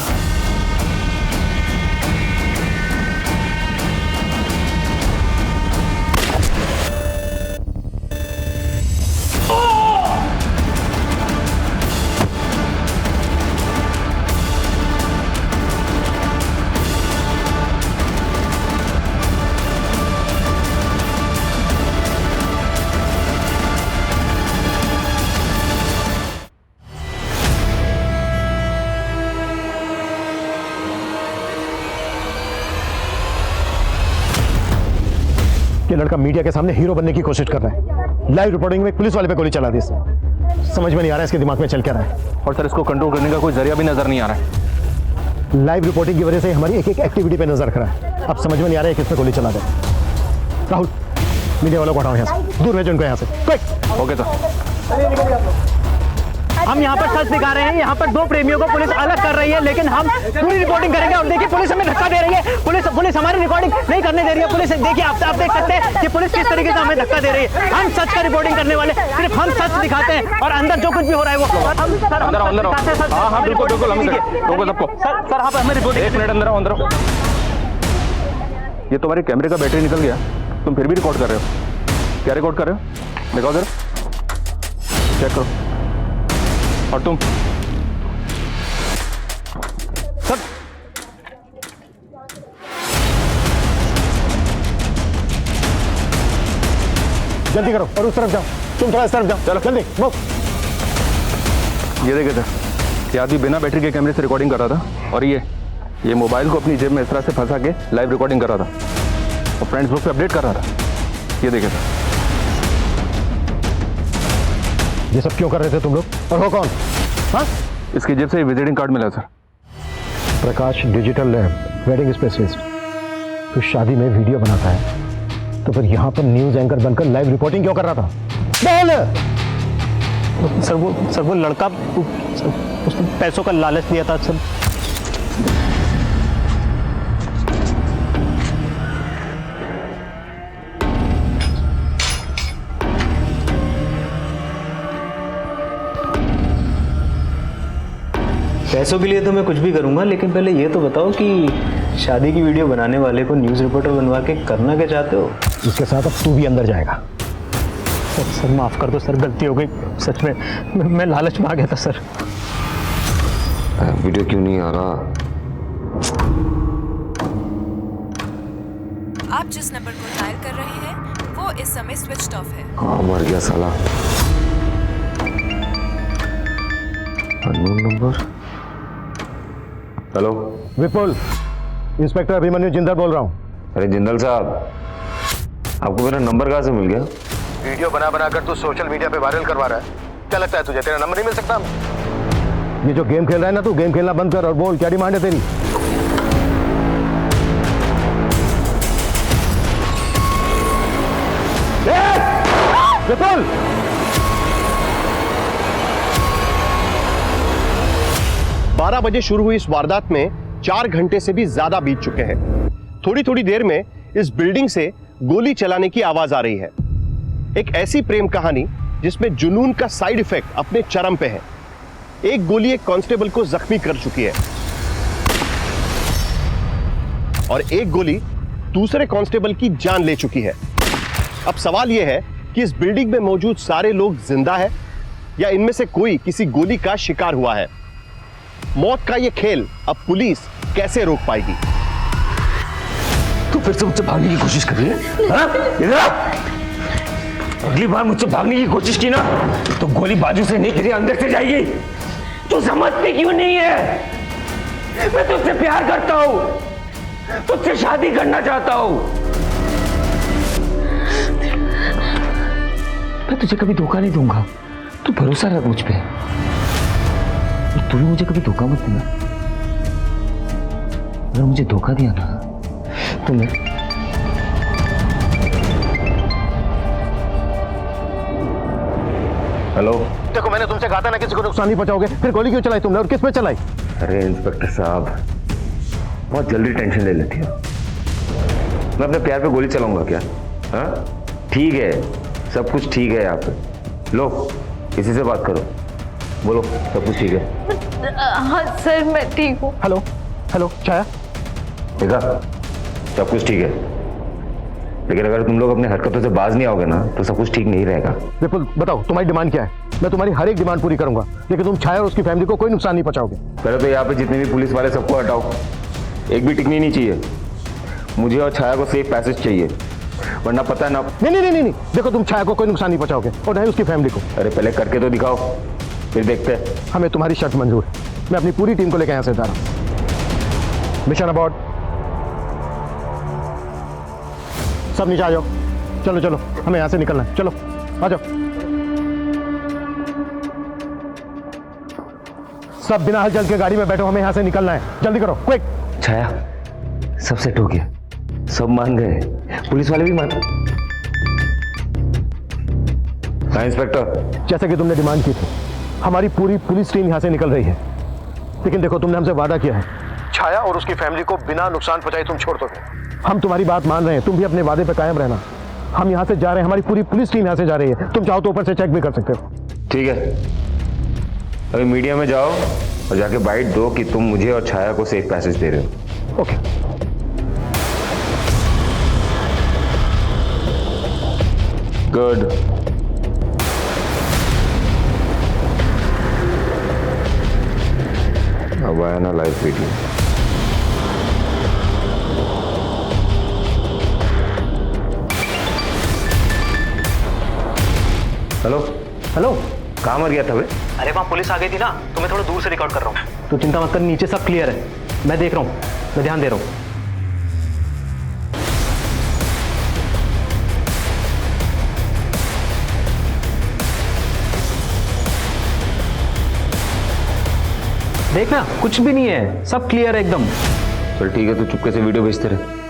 ये लड़का मीडिया के सामने हीरो बनने की कोशिश कर रहा है। लाइव रिपोर्टिंग में पुलिस वाले पे गोली चला दी इसने। समझ में नहीं आ रहा है इसके दिमाग में चल क्या रहा है। और सर इसको कंट्रोल करने का कोई जरिया भी नजर नहीं आ रहा है। लाइव रिपोर्टिंग की वजह से हमारी एक एक एक्टिविटी पे नजर रख रहा है। अब समझ में नहीं आ रहा है किसने गोली चला दे। राहुल, मीडिया वालों को हटाओ यहाँ से, दूर भेजो उनको यहाँ से। क्विक। Okay sir. हम यहाँ पर सच दिखा रहे हैं, यहाँ पर 2 प्रेमियों को पुलिस अलग कर रही है, लेकिन हम पूरी रिपोर्टिंग करेंगे। और देखिए पुलिस हमें धक्का दे रही है, पुलिस हमारी रिकॉर्डिंग नहीं करने दे रही है। पुलिस देखिए, आप देख सकते हैं कि पुलिस किस तरीके से हमें धक्का दे रही है। हम सच का रिपोर्टिंग करने वाले, सिर्फ हम सच दिखाते हैं और अंदर जो कुछ भी हो रहा है वो अंदर। हाँ बिल्कुल बिल्कुल, रोको सबको। सर आप हमें रिपोर्टिंग। 1 मिनट, अंदर आओ, अंदर आओ। ये तुम्हारे कैमरे का बैटरी निकल गया, तुम फिर भी रिकॉर्ड कर रहे हो। क्या रिकॉर्ड कर रहे हो? दिखाओ जरा, चेक करो। और तुम जल्दी करो और उस तरफ जाओ, तुम थोड़ा इस तरफ जाओ, चलो जल्दी मूव। ये देखे सर, ये आदमी बिना बैटरी के कैमरे से रिकॉर्डिंग कर रहा था और ये मोबाइल को अपनी जेब में इस तरह से फंसा के लाइव रिकॉर्डिंग कर रहा था और फ्रेंड्स ग्रुप पे अपडेट कर रहा था। ये देखे सर। ये सब क्यों कर रहे थे तुम लोग, और हो कौन? हाँ, इसकी जेब से विजिटिंग कार्ड मिला सर। प्रकाश डिजिटल लैब वेडिंग स्पेशलिस्ट। तो शादी में वीडियो बनाता है तो फिर यहाँ पर न्यूज एंकर बनकर लाइव रिपोर्टिंग क्यों कर रहा था? सर वो लड़का उसने पैसों का लालच दिया था सर। पैसों के लिए तो मैं कुछ भी करूंगा, लेकिन पहले ये तो बताओ कि शादी की वीडियो बनाने वाले को न्यूज़ रिपोर्टर बनवा के करना क्या चाहते हो? इसके साथ अब तू भी अंदर जाएगा। सर माफ कर दो सर, गलती हो गई सच में, मैं लालच में आ गया था सर। वीडियो क्यों नहीं आ रहा? आप जिस नंबर को डायल कर रहे हैं वो इस समय स्विच ऑफ है। हाँ, मर गया साला। Unknown number. हेलो विपुल, इंस्पेक्टर अभिमन्यु जिंदल बोल रहा हूँ। अरे जिंदल साहब, आपको मेरा नंबर कहाँ से मिल गया? वीडियो बना कर तू सोशल मीडिया पे वायरल करवा रहा है, क्या लगता है तुझे तेरा नंबर नहीं मिल सकता? ये जो गेम खेल रहा है ना, तू गेम खेलना बंद कर और बोल क्या डिमांड है तेरी? विपुल, 12 बजे शुरू हुई इस वारदात में 4 घंटे से भी ज्यादा बीत चुके हैं। थोड़ी थोड़ी देर में इस बिल्डिंग से गोली चलाने की आवाज आ रही है। एक ऐसी प्रेम कहानी जिसमें जुनून का साइड इफेक्ट अपने चरम पे है। एक गोली एक कांस्टेबल को जख्मी कर चुकी है और एक गोली दूसरे कांस्टेबल की जान ले चुकी है। अब सवाल यह है कि इस बिल्डिंग में मौजूद सारे लोग जिंदा है या इनमें से कोई किसी गोली का शिकार हुआ है। मौत का यह खेल अब पुलिस कैसे रोक पाएगी? तू फिर से मुझसे भागने की कोशिश कर रही है? हाँ? इधर आ। अगली बार मुझसे भागने की कोशिश की ना तो गोली बाजू से नहीं तेरे अंदर से जाएगी। तू समझती क्यों नहीं है? मैं तुझसे प्यार करता हूं, तुझसे शादी करना चाहता हूं। मैं तुझे कभी धोखा नहीं दूंगा, तू भरोसा रख मुझ पे। तू भी मुझे कभी धोखा मत देना। अगर मुझे धोखा दिया ना तो मैं हेलो, देखो मैंने तुमसे कहा था ना किसी को नुकसान नहीं पहुंचाओगे, फिर गोली क्यों चलाई तुमने और किस पे चलाई? अरे इंस्पेक्टर साहब, बहुत जल्दी टेंशन ले लेती हो। मैं अपने प्यार पे गोली चलाऊंगा क्या? हाँ, ठीक है, सब कुछ ठीक है यहाँ पे। लो, किसी से बात करो, बोलो सब कुछ ठीक है। हाँ सर, मैं ठीक हूँ। हेलो हेलो, छाया, देखा, सब कुछ ठीक है, लेकिन अगर तुम लोग अपने हरकतों से बाज नहीं आओगे ना तो सब कुछ ठीक नहीं रहेगा। विपुल बताओ तुम्हारी डिमांड क्या है? मैं तुम्हारी हर एक डिमांड पूरी करूंगा, लेकिन तुम छाया और उसकी फैमिली को कोई नुकसान नहीं पहुंचाओगे। पहले तो यहाँ पे जितने भी पुलिस वाले सबको हटाओ, एक भी टिकनी नहीं चाहिए। मुझे और छाया को सेफ पैसेज चाहिए, वरना पता है ना। नहीं, देखो तुम छाया को कोई नुकसान नहीं पहुंचाओगे और नहीं उसकी फैमिली को। अरे पहले करके तो दिखाओ, फिर देखते हैं। हमें तुम्हारी शर्त मंजूर है, मैं अपनी पूरी टीम को लेकर यहाँ से जा रहा हूँ। मिशन अबॉर्ड, सब नीचे आ जाओ। चलो चलो, हमें यहाँ से निकलना है, चलो आ जाओ। सब बिना हलचल के गाड़ी में बैठो, हमें यहाँ से निकलना है, जल्दी करो, क्विक। छाया, सब सेट हो गया, सब मान गए, पुलिस वाले भी मान। हाँ इंस्पेक्टर, जैसे कि तुमने डिमांड की थी, हमारी पूरी पुलिस टीम यहाँ से निकल रही है, लेकिन देखो तुमने हमसे वादा किया है, छाया और उसकी फैमिली को बिना नुकसान पहुंचाए तुम छोड़ दोगे। हम तुम्हारी बात मान रहे हैं, तुम भी अपने वादे पे कायम रहना। हम यहाँ से जा रहे हैं, हमारी पूरी पुलिस टीम यहाँ से जा रही है, तुम चाहो तो ऊपर से चेक भी कर सकते हो। ठीक है, अभी मीडिया में जाओ और जाके बाइट दो कि तुम मुझे और छाया को सेफ पैसेज दे रहे हो। ओके। गुड। अब आया ना लाइव वीडियो। हेलो हेलो, कहाँ मर गया था बे? अरे वहाँ पुलिस आ गई थी ना, तो मैं थोड़ा दूर से रिकॉर्ड कर रहा हूँ। तू चिंता मत कर, नीचे सब क्लियर है, मैं देख रहा हूँ, मैं ध्यान दे रहा हूँ। देखना कुछ भी नहीं है, सब क्लियर है एकदम। चल ठीक है, तू चुपके से वीडियो भेजते रहे।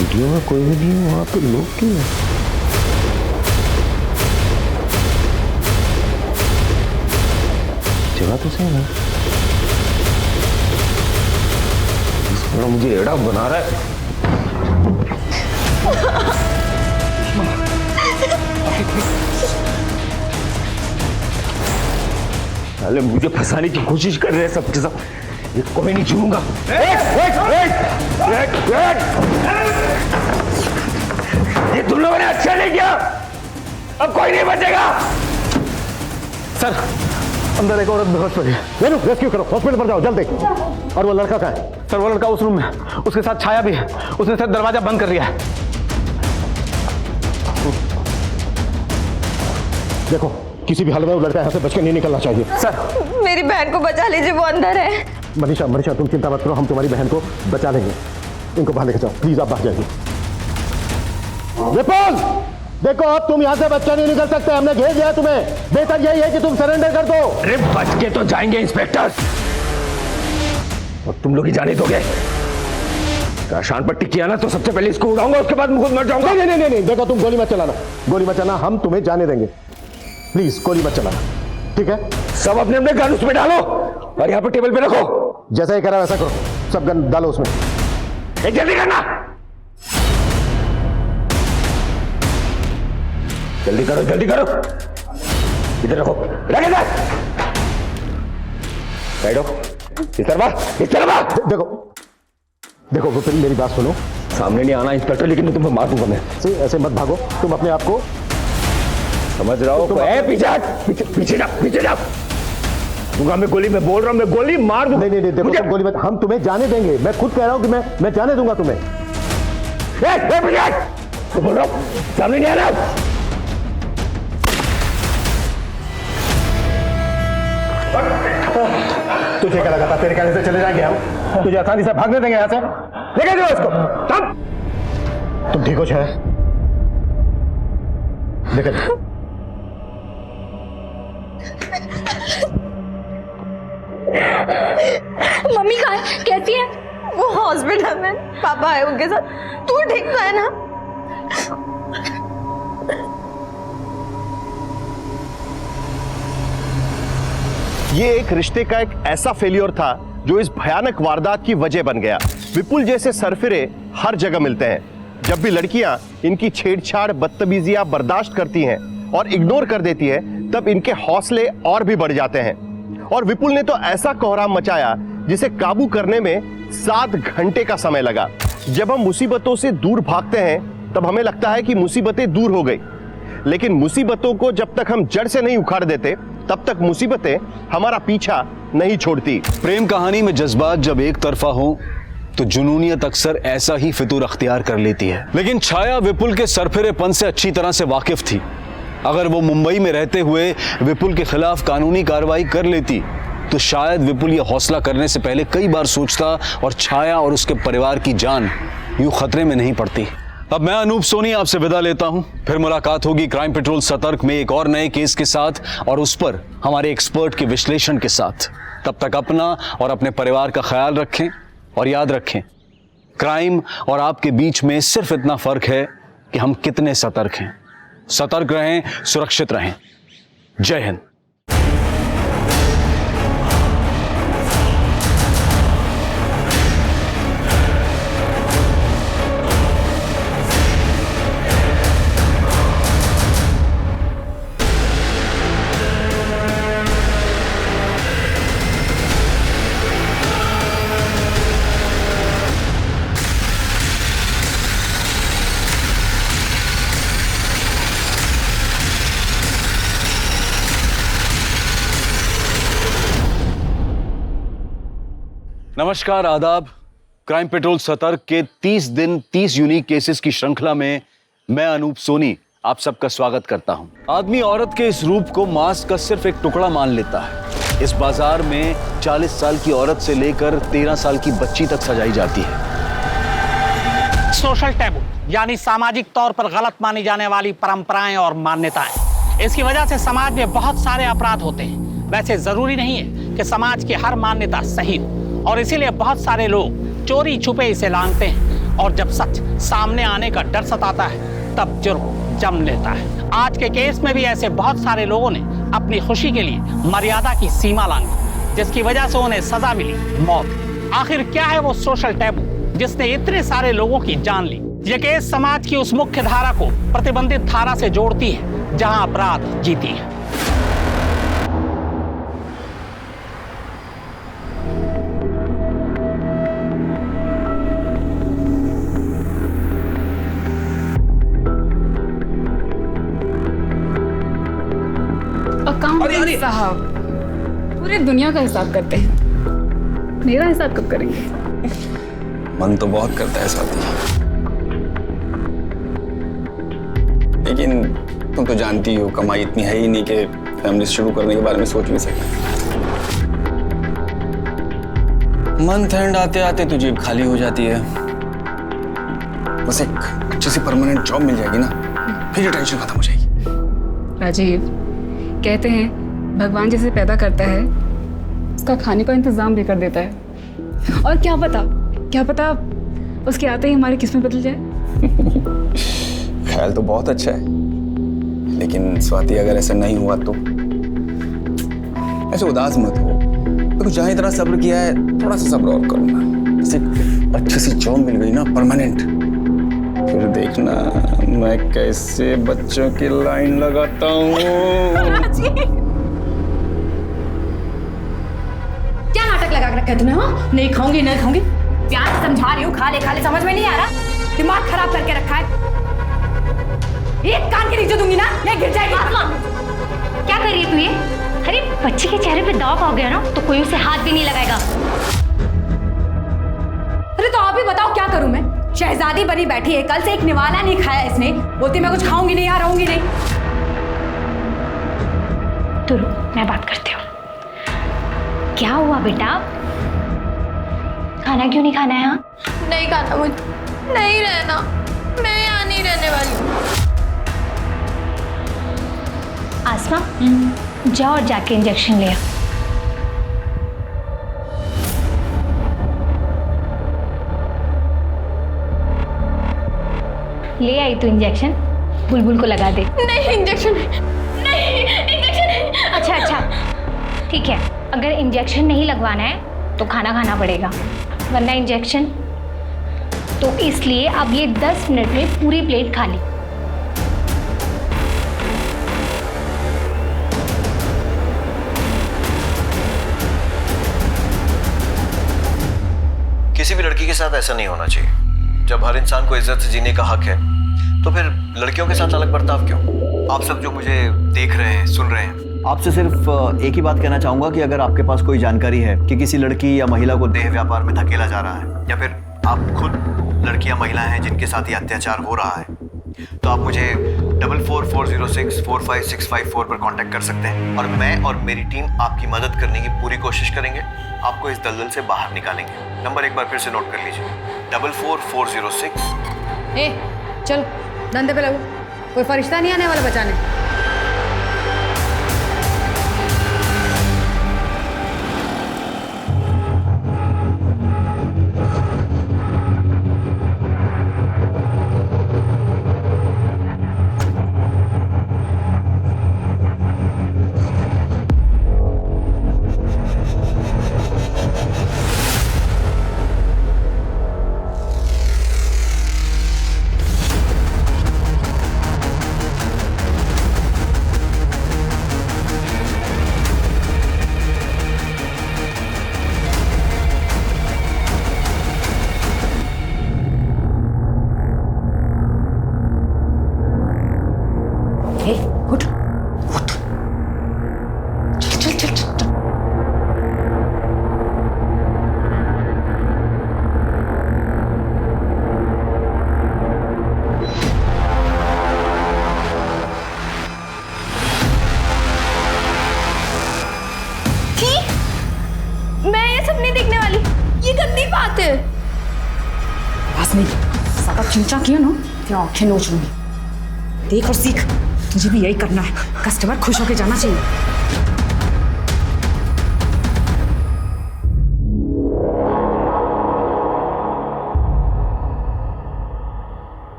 वीडियो में कोई भी नहीं है, वहां पे लोग क्यों हैं? जगह तो सही है, मुझे एड़ा बना रहा है। अरे मुझे फंसाने की कोशिश कर रहे हैं सब के सब, ये कोई नहीं छूऊंगा। ये तुम लोगों ने अच्छा नहीं किया, अब कोई नहीं बचेगा। सर, अंदर एक औरत बेहोश पड़ी है, रेस्क्यू करो, हॉस्पिटल पर जाओ जल्दी। और वो लड़का कहाँ है? सर वो लड़का उस रूम में, उसके साथ छाया भी है, उसने सर दरवाजा बंद कर दिया है। देखो किसी भी हाल में वो लड़का यहाँ से बच के नहीं निकलना चाहिए। सर मेरी बहन को बचा लीजिए, वो अंदर है। मनीषा मनीषा तुम चिंता मत करो, हम तुम्हारी बहन को बचा लेंगे। इनको बाहर लेके जाओ प्लीज, आप बाहर जाइए। विपुल देखो, अब तुम यहाँ से बच्चा नहीं निकल सकते, हमने घेर लिया तुम्हें, बेहतर यही है कि तुम सरेंडर कर दो। अरे बच के तो जाएंगे इंस्पेक्टर, और तुम लोग ही जाने दोगे? शान पट्टी किया ना तो सबसे पहले इसको उड़ाऊंगा, उसके बाद खुद मर जाऊंगा। नहीं नहीं नहीं नहीं, देखो तुम गोली मत चलाना, गोली मत चलाना, हम तुम्हें जाने देंगे, प्लीज गोली मत चलाना, ठीक है? सब अपने अपने गन उसमें डालो और यहाँ पे टेबल पे रखो। जैसा ही करा वैसा करो, सब गन डालो उसमें। जल्दी करना, जल्दी करो जल्दी करो। इधर रखो, रख इधर, बैठो, इस तरफ। देखो देखो विपिन मेरी बात सुनो, सामने नहीं आना इंस्पेक्टर, लेकिन मैं तुम्हें मार दूंगा। मैं ऐसे मत भागो, तुम अपने आप को समझ रहा हो? पीछे हट, पीछे जा दूंगा मैं गोली, मैं बोल रहा हूं मैं गोली मार दूंगा। नहीं नहीं देखो तुम गोली मत, हम तुम्हें जाने देंगे, मैं खुद कह रहा हूं कि मैं जाने दूंगा तुम्हें। तो बोल रहा हूं सामने नहीं आना। तुझे क्या लगा था तेरे कहने से चले जाएंगे हम? तुझे आसानी से भागने देंगे यहाँ से? लेके जाओ इसको। तुम ठीक हो छाया? लेकर मम्मी कहाँ है? कैसी है? वो हॉस्पिटल में, पापा है उनके साथ। तू ठीक तो है ना? ये एक रिश्ते का एक ऐसा फेलियर था जो इस भयानक वारदात की वजह बन गया। विपुल जैसे सरफिरे हर जगह मिलते हैं। जब भी लड़कियां इनकी छेड़छाड़ बदतमीजियां बर्दाश्त करती हैं और इग्नोर कर देती हैं, तब इनके हौसले और भी बढ़ जाते हैं। और विपुल ने तो ऐसा कोहराम मचाया जिसे काबू करने में 7 घंटे का समय लगा। जब हम मुसीबतों से दूर भागते हैं तब हमें लगता है कि मुसीबतें दूर हो गई, लेकिन मुसीबतों को जब तक हम जड़ से नहीं उखाड़ देते तब तक मुसीबतें हमारा पीछा नहीं छोड़ती। प्रेम कहानी में जज्बात जब एक तरफा हो तो जुनूनियत अक्सर ऐसा ही फितूर अख्तियार कर लेती है। लेकिन छाया विपुल के सरफिरेपन से अच्छी तरह से वाकिफ थी। अगर वो मुंबई में रहते हुए विपुल के खिलाफ कानूनी कार्रवाई कर लेती तो शायद विपुल ये हौसला करने से पहले कई बार सोचता और छाया और उसके परिवार की जान यूं खतरे में नहीं पड़ती। अब मैं अनूप सोनी आपसे विदा लेता हूं, फिर मुलाकात होगी क्राइम पेट्रोल सतर्क में एक और नए केस के साथ और उस पर हमारे एक्सपर्ट के विश्लेषण के साथ। तब तक अपना और अपने परिवार का ख्याल रखें और याद रखें, क्राइम और आपके बीच में सिर्फ इतना फर्क है कि हम कितने सतर्क हैं। सतर्क रहें, सुरक्षित रहें। जय हिंद। नमस्कार, आदाब। क्राइम पेट्रोल सतर्क के 30 दिन 30 यूनिक केसेस की श्रृंखला में मैं अनूप सोनी आप सबका स्वागत करता हूं। आदमी औरत के इस रूप को मांस का सिर्फ एक टुकड़ा मान लेता है। इस बाजार में 40 साल की औरत से लेकर 13 साल की बच्ची तक सजाई जाती है। सोशल टैबू यानी सामाजिक तौर पर गलत मानी जाने वाली परंपराएं और मान्यताएं, इसकी वजह से समाज में बहुत सारे अपराध होते हैं। वैसे जरूरी नहीं है कि समाज की हर मान्यता सही हो, और इसीलिए बहुत सारे लोग चोरी छुपे इसे लांघते हैं, और जब सच सामने आने का डर सताता है तब जुर्म जम लेता है। आज के केस में भी ऐसे बहुत सारे लोगों ने अपनी खुशी के लिए मर्यादा की सीमा लांघी, जिसकी वजह से उन्हें सजा मिली मौत। आखिर क्या है वो सोशल टैबू जिसने इतने सारे लोगों की जान ली? ये केस समाज की उस मुख्य धारा को प्रतिबंधित धारा से जोड़ती है जहां अपराध जीती है। अकाउंटेंट साहब पूरे दुनिया का हिसाब करते हैं, मेरा हिसाब कब करेंगे? मन तो बहुत करता है साथी, लेकिन तुम तो जानती हो कमाई इतनी है ही नहीं कि फैमिली शुरू करने के बारे में सोच भी सके। मंथ एंड आते आते तो जेब खाली हो जाती है। बस एक अच्छी सी परमानेंट जॉब मिल जाएगी ना, फिर ये टेंशन खत्म हो जाएगी। राजीव, कहते हैं भगवान जिसे पैदा करता है उसका खाने का इंतजाम भी कर देता है, और क्या पता उसके आते ही हमारी किस्मत बदल जाए। ख्याल तो बहुत अच्छा है, लेकिन स्वाति अगर ऐसा नहीं हुआ तो ऐसे उदास मत हो। तो जहाँ इतना सब्र किया है थोड़ा सा सब्र और करो ना। जैसे अच्छी सी जॉब मिल गई ना परमानेंट, फिर देखना मैं कैसे बच्चों की लाइन लगाता हूँ। क्या नाटक लगा रखा है तुमने? हाँ, नहीं खाऊंगी नहीं खाऊंगी, प्यार से समझा रही हूँ, खा ले समझ में नहीं आ रहा, दिमाग खराब करके रखा है। एक कान के नीचे दूंगी ना, ये गिर जाएगी। क्या कर रही है तू ये? अरे बच्चे के चेहरे पे दाग आ गया ना तो कोई उसे हाथ भी नहीं लगाएगा। अरे तो आप ही बताओ क्या करूं मैं? शहजादी बनी बैठी है, कल से एक निवाला नहीं खाया इसने, बोलती मैं कुछ खाऊंगी नहीं, यहाँ रहूंगी नहीं। तो मैं बात करती हूँ। क्या हुआ बेटा, खाना क्यों नहीं खाना है? यहाँ नहीं खाना मुझे, नहीं रहना, मैं यहाँ नहीं रहने वाली हूँ। आसमा, जाओ और जाके इंजेक्शन ले आ। ले आई तो इंजेक्शन बुलबुल को लगा दे। नहीं इंजेक्शन नहीं, इंजेक्शन नहीं। अच्छा ठीक है, अगर इंजेक्शन नहीं लगवाना है तो खाना खाना पड़ेगा, वरना इंजेक्शन तो इसलिए अब ये 10 मिनट में पूरी प्लेट खा ली। किसी भी लड़की के साथ ऐसा नहीं होना चाहिए। जब हर इंसान को इज्जत से जीने का हक है तो फिर लड़कियों के साथ अलग बर्ताव क्यों? आप सब जो मुझे देख रहे हैं, सुन रहे हैं, आपसे सिर्फ एक ही बात कहना चाहूंगा कि अगर आपके पास कोई जानकारी है कि किसी लड़की या महिला को देह व्यापार में धकेला जा रहा है, या फिर आप खुद लड़कियां महिलाएं हैं जिनके साथ ये अत्याचार हो रहा है, तो आप मुझे 4440645654 पर कांटेक्ट कर सकते हैं, और मैं और मेरी टीम आपकी मदद करने की पूरी कोशिश करेंगे, आपको इस दलदल से बाहर निकालेंगे। नंबर एक बार फिर से नोट कर लीजिए, 44406। चल धंधे पे लगो, कोई फरिश्ता नहीं आने वाला बचाने। चिमचा किया ना फिर आंखें नोच लूंगी। देख और सीख, तुझे भी यही करना है। कस्टमर खुश होकर जाना चाहिए।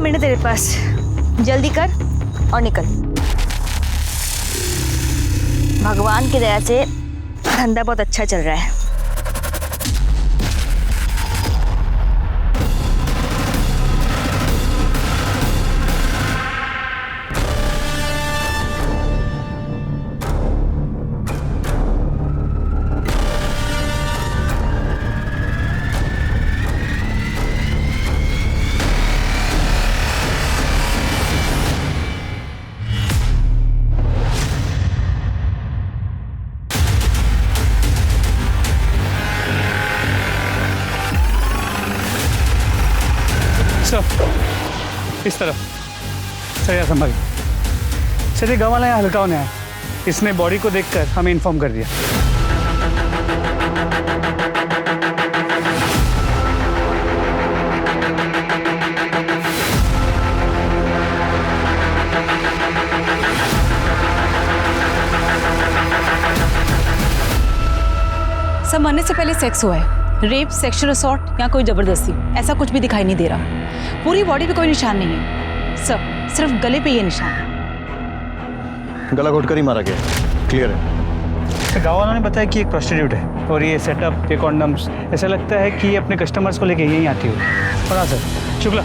मिनट तेरे पास, जल्दी कर और निकल। भगवान की दया से धंधा बहुत अच्छा चल रहा है। इस तरफ सर, या संभाल सर। ये गाँव वाला यहाँ हल्का होने आया, इसने बॉडी को देखकर हमें इन्फॉर्म कर दिया। सर, मरने से पहले सेक्स हुआ है। रेप, सेक्सुअल असॉल्ट या कोई जबरदस्ती, ऐसा कुछ भी दिखाई नहीं दे रहा। पूरी बॉडी पे कोई निशान नहीं है सर, सिर्फ गले पे ये निशान है। गला घोट कर ही मारा गया, क्लियर है। तो गाँव वालों ने बताया कि एक प्रोस्टिट्यूट है और ये सेटअप, ये कॉन्डम्स, ऐसा लगता है कि ये अपने कस्टमर्स को लेके यहीं आती होगी। और हाँ सर, शुक्ला,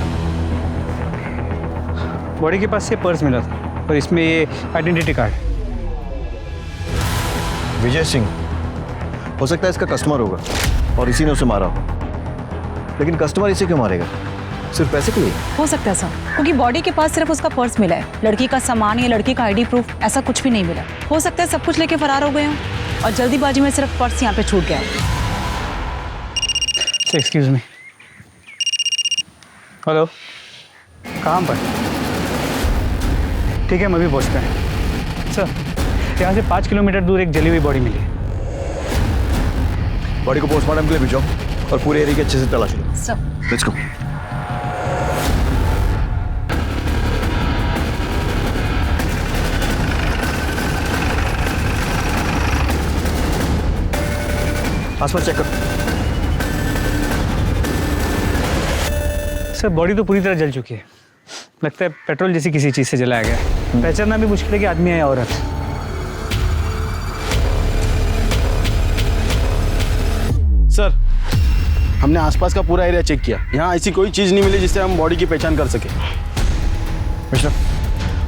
बॉडी के पास से पर्स मिला था और इसमें ये आइडेंटिटी कार्ड। विजय सिंह हो सकता है इसका कस्टमर होगा और इसी ने उसे मारा हो, लेकिन कस्टमर इसे क्यों मारेगा? सिर्फ पैसे के लिए? हो सकता है सर, क्योंकि बॉडी के पास सिर्फ उसका पर्स मिला है। लड़की का सामान या लड़की का आईडी प्रूफ ऐसा कुछ भी नहीं मिला। हो सकता है सब कुछ लेके फरार हो गए हों और जल्दीबाजी में सिर्फ पर्स यहाँ पे छूट गया। एक्सक्यूज मी, हेलो, कहाँ पर? ठीक है, मैं भी पहुँचता है सर। यहाँ से 5 किलोमीटर दूर एक जली हुई बॉडी मिली है। बॉडी को पोस्टमार्टम के लिए भिजो और पूरे एरिया के अच्छे से तलाश लो। Sir, let's go. आसपास चेक करो। सर, बॉडी तो पूरी तरह जल चुकी है। लगता है पेट्रोल जैसी किसी चीज से जलाया गया है। पहचानना भी मुश्किल है कि आदमी है या औरत। सर, हमने आसपास का पूरा एरिया चेक किया, यहाँ ऐसी कोई चीज नहीं मिली जिससे हम बॉडी की पहचान कर सके। मिस्टर,